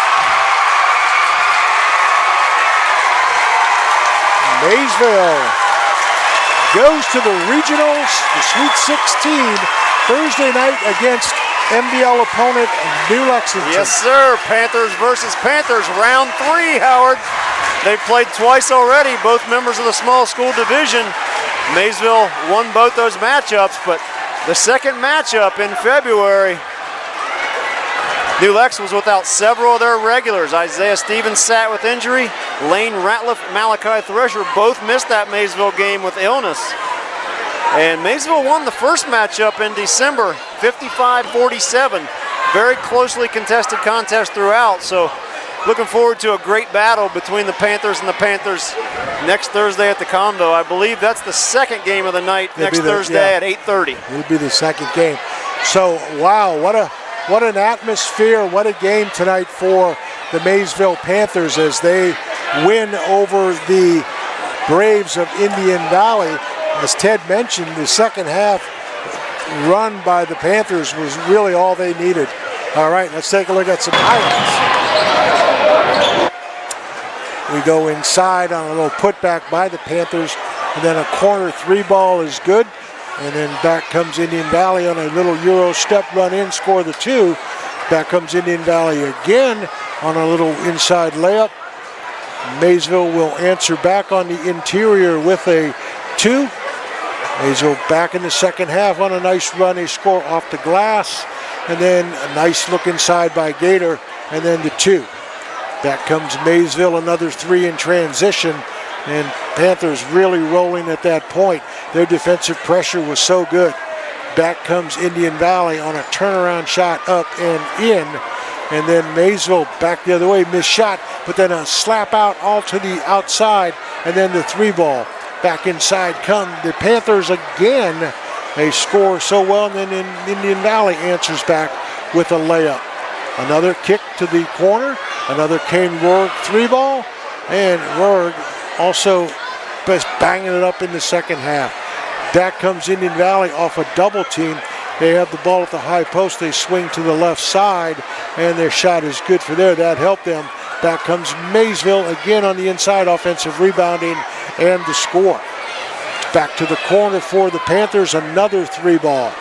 Maysville goes to the regionals, the Sweet 16, Thursday night against MVL opponent New Lexington. Yes, sir. Panthers versus Panthers, round 3, Howard. They've played twice already, both members of the small school division. Maysville won both those matchups, but the second matchup in February, New Lex was without several of their regulars. Isaiah Stevens sat with injury. Lane Ratliff, Malachi Thresher both missed that Maysville game with illness. And Maysville won the first matchup in December, 55-47. Very closely contested contest throughout, so looking forward to a great battle between the Panthers and the Panthers next Thursday at the Condo. I believe that's the second game of the night next Thursday at 8:30. It'll be the second game. So, wow, what an atmosphere, what a game tonight for the Maysville Panthers as they win over the Braves of Indian Valley. As Ted mentioned, the second half run by the Panthers was really all they needed. All right, let's take a look at some highlights. We go inside on a little putback by the Panthers, and then a corner 3 ball is good. And then back comes Indian Valley on a little Euro step run in, score the 2. Back comes Indian Valley again on a little inside layup. Maysville will answer back on the interior with a 2. Maysville back in the second half on a nice run. They score off the glass. And then a nice look inside by Gator. And then the 2. Back comes Maysville, another 3 in transition. And Panthers really rolling at that point. Their defensive pressure was so good. Back comes Indian Valley on a turnaround shot up and in. And then Maysville back the other way, missed shot, but then a slap out all to the outside, and then the 3 ball. Back inside come the Panthers again. They score so well, and then Indian Valley answers back with a layup. Another kick to the corner, another Kane Rourke 3 ball, and Rourke also banging it up in the second half. Back comes Indian Valley off a double team. They have the ball at the high post. They swing to the left side, and their shot is good for there. That helped them. Back comes Maysville again on the inside, offensive rebounding and the score. Back to the corner for the Panthers, another 3 ball.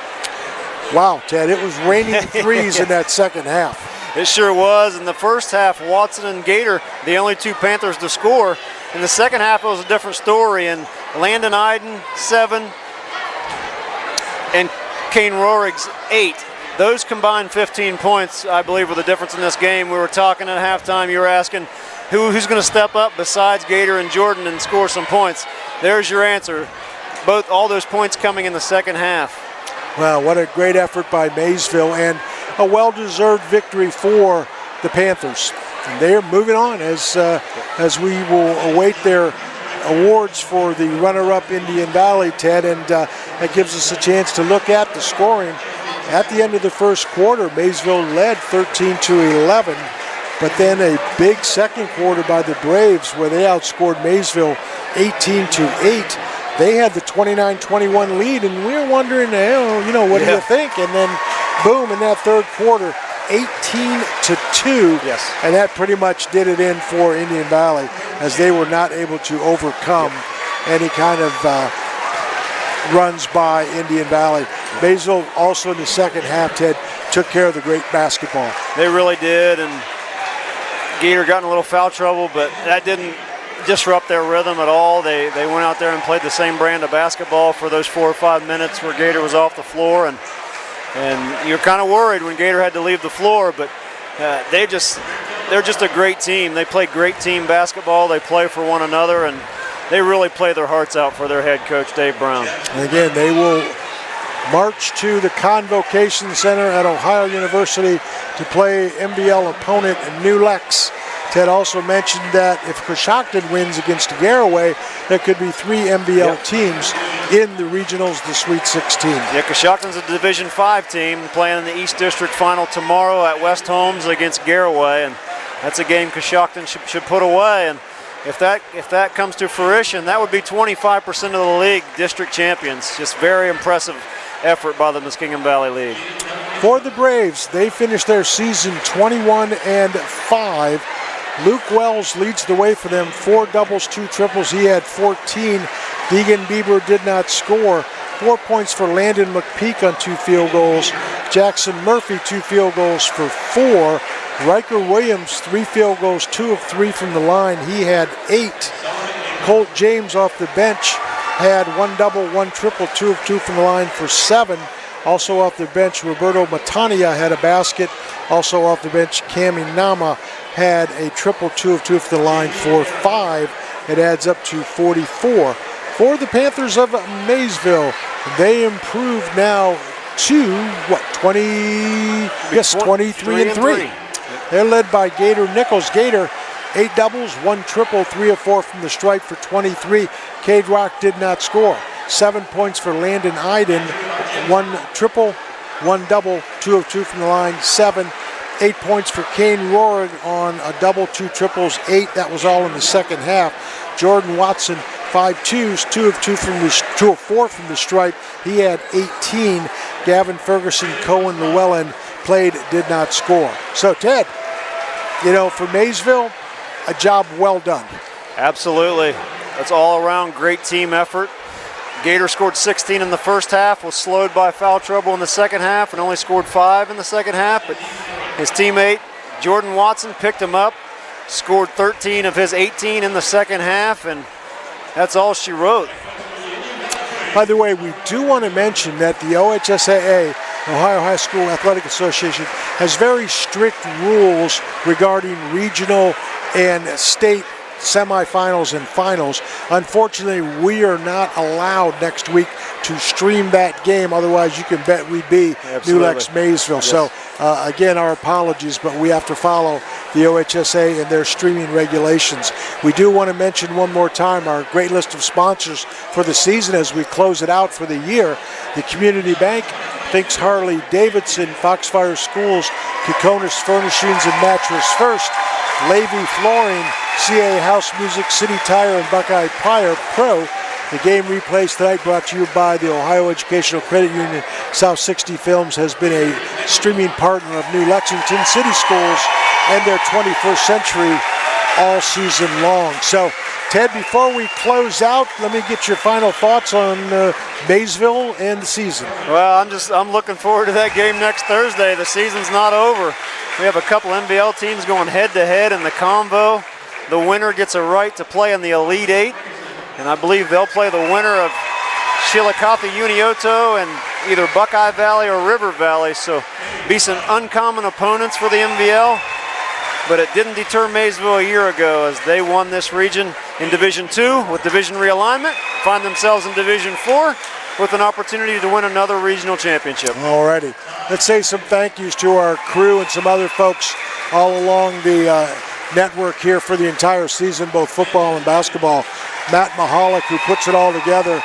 Wow, Ted, it was raining threes in that second half. It sure was. In the first half, Watson and Gator, the only 2 Panthers to score. In the second half, it was a different story. And Landon Iden, 7, and Kane Rorig's 8. Those combined 15 points, I believe, were the difference in this game. We were talking at halftime. You were asking who's going to step up besides Gator and Jordan and score some points. There's your answer. All those points coming in the second half. Wow, what a great effort by Maysville, and a well-deserved victory for the Panthers. And they are moving on as we will await their awards for the runner-up Indian Valley, Ted, and that gives us a chance to look at the scoring. At the end of the first quarter, Maysville led 13-11, but then a big second quarter by the Braves where they outscored Maysville 18-8. They had the 29-21 lead, and we were wondering, what do you think? And then, boom, in that third quarter, 18-2. Yes. And that pretty much did it in for Indian Valley as they were not able to overcome any kind of runs by Indian Valley. Maysville also in the second half, Ted, took care of the great basketball. They really did, and Gator got in a little foul trouble, but that didn't disrupt their rhythm at all. They went out there and played the same brand of basketball for those 4 or 5 minutes where Gator was off the floor, and you're kind of worried when Gator had to leave the floor, but they're just a great team. They play great team basketball. They play for one another, and they really play their hearts out for their head coach, Dave Brown. And again, they will march to the Convocation Center at Ohio University to play MBL opponent New Lex. Ted also mentioned that if Coshocton wins against Garaway, there could be 3 MBL teams in the regionals, the Sweet 16. Yeah, Coshocton's a Division 5 team playing in the East District Final tomorrow at West Holmes against Garaway, and that's a game Coshocton should put away. And if that comes to fruition, that would be 25% of the league district champions. Just very impressive effort by the Muskingum Valley League. For the Braves, they finished their season 21-5. Luke Wells leads the way for them, 4 doubles, 2 triples. He had 14. Deegan Bieber did not score. 4 points for Landon McPeak on 2 field goals. Jackson Murphy, 2 field goals for 4. Riker Williams, 3 field goals, 2 of 3 from the line. He had 8. Colt James off the bench had 1 double, 1 triple, 2 of 2 from the line for 7. Also off the bench, Roberto Matania had a basket. Also off the bench, Cami Nama had a triple, 2 of 2 from the line for 5. It adds up to 44. For the Panthers of Maysville, they improved now to, 23-3. They're led by Gator Nichols. Gator, 8 doubles, 1 triple, 3 of 4 from the stripe for 23. Cade Rock did not score. 7 points for Landon Iden, 1 triple, 1 double, 2 of 2 from the line, 7. 8 points for Kane Rohrig on a double, 2 triples, 8. That was all in the second half. Jordan Watson, 5 twos, 2 of 4 from the stripe. He had 18. Gavin Ferguson, Cohen Llewellyn played, did not score. So Ted, for Maysville, a job well done. Absolutely. That's all around great team effort. Gator scored 16 in the first half, was slowed by foul trouble in the second half, and only scored 5 in the second half. But his teammate, Jordan Watson, picked him up, scored 13 of his 18 in the second half, and that's all she wrote. By the way, we do want to mention that the OHSAA, Ohio High School Athletic Association, has very strict rules regarding regional and state semifinals and finals. Unfortunately, we are not allowed next week to stream that game. Otherwise, you can bet we'd be New Lex Maysville. Yes. So, again, our apologies, but we have to follow the OHSA and their streaming regulations. We do want to mention one more time our great list of sponsors for the season as we close it out for the year. The Community Bank, Thinks Harley Davidson, Foxfire Schools, Kikonis Furnishings and Mattress First, Levy Flooring, CA House Music, City Tire, and Buckeye Pro. The game replays tonight brought to you by the Ohio Educational Credit Union. South 60 Films has been a streaming partner of New Lexington City Schools and their 21st century all season long. So, Ted, before we close out, let me get your final thoughts on Maysville and the season. Well, I'm looking forward to that game next Thursday. The season's not over. We have a couple NBL teams going head-to-head in the convo. The winner gets a right to play in the Elite Eight, and I believe they'll play the winner of Chillicothe Unioto and either Buckeye Valley or River Valley. So, be some uncommon opponents for the NBL. But it didn't deter Maysville a year ago as they won this region in Division 2 with division realignment, find themselves in Division 4 with an opportunity to win another regional championship. Alrighty. Let's say some thank yous to our crew and some other folks all along the network here for the entire season, both football and basketball. Matt Mahalik, who puts it all together.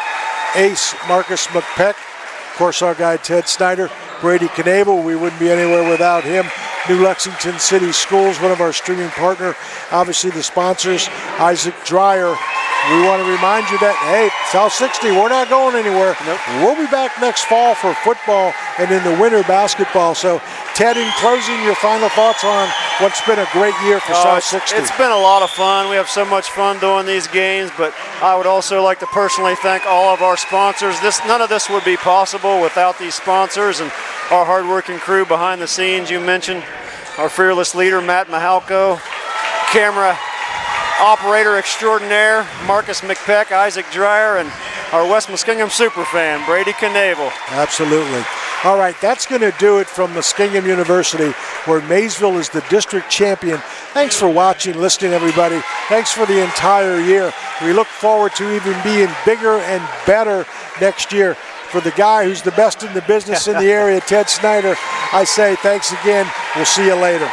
Ace Marcus McPeck. Of course, our guy Ted Snyder. Brady Knable, we wouldn't be anywhere without him. New Lexington City Schools, one of our streaming partner. Obviously the sponsors, Isaac Dreyer, we want to remind you that, hey, South 60, we're not going anywhere. Nope. We'll be back next fall for football and in the winter basketball. So, Ted, in closing, your final thoughts on what's been a great year for South 60. It's been a lot of fun. We have so much fun doing these games, but I would also like to personally thank all of our sponsors. None of this would be possible without these sponsors and our hardworking crew behind the scenes. You mentioned our fearless leader, Matt Mahalko, camera operator extraordinaire, Marcus McPeck, Isaac Dreyer, and our West Muskingum superfan, Brady Knavel. Absolutely. All right, that's going to do it from Muskingum University, where Maysville is the district champion. Thanks for watching, listening, everybody. Thanks for the entire year. We look forward to even being bigger and better next year. For the guy who's the best in the business in the area, Ted Snyder, I say thanks again. We'll see you later.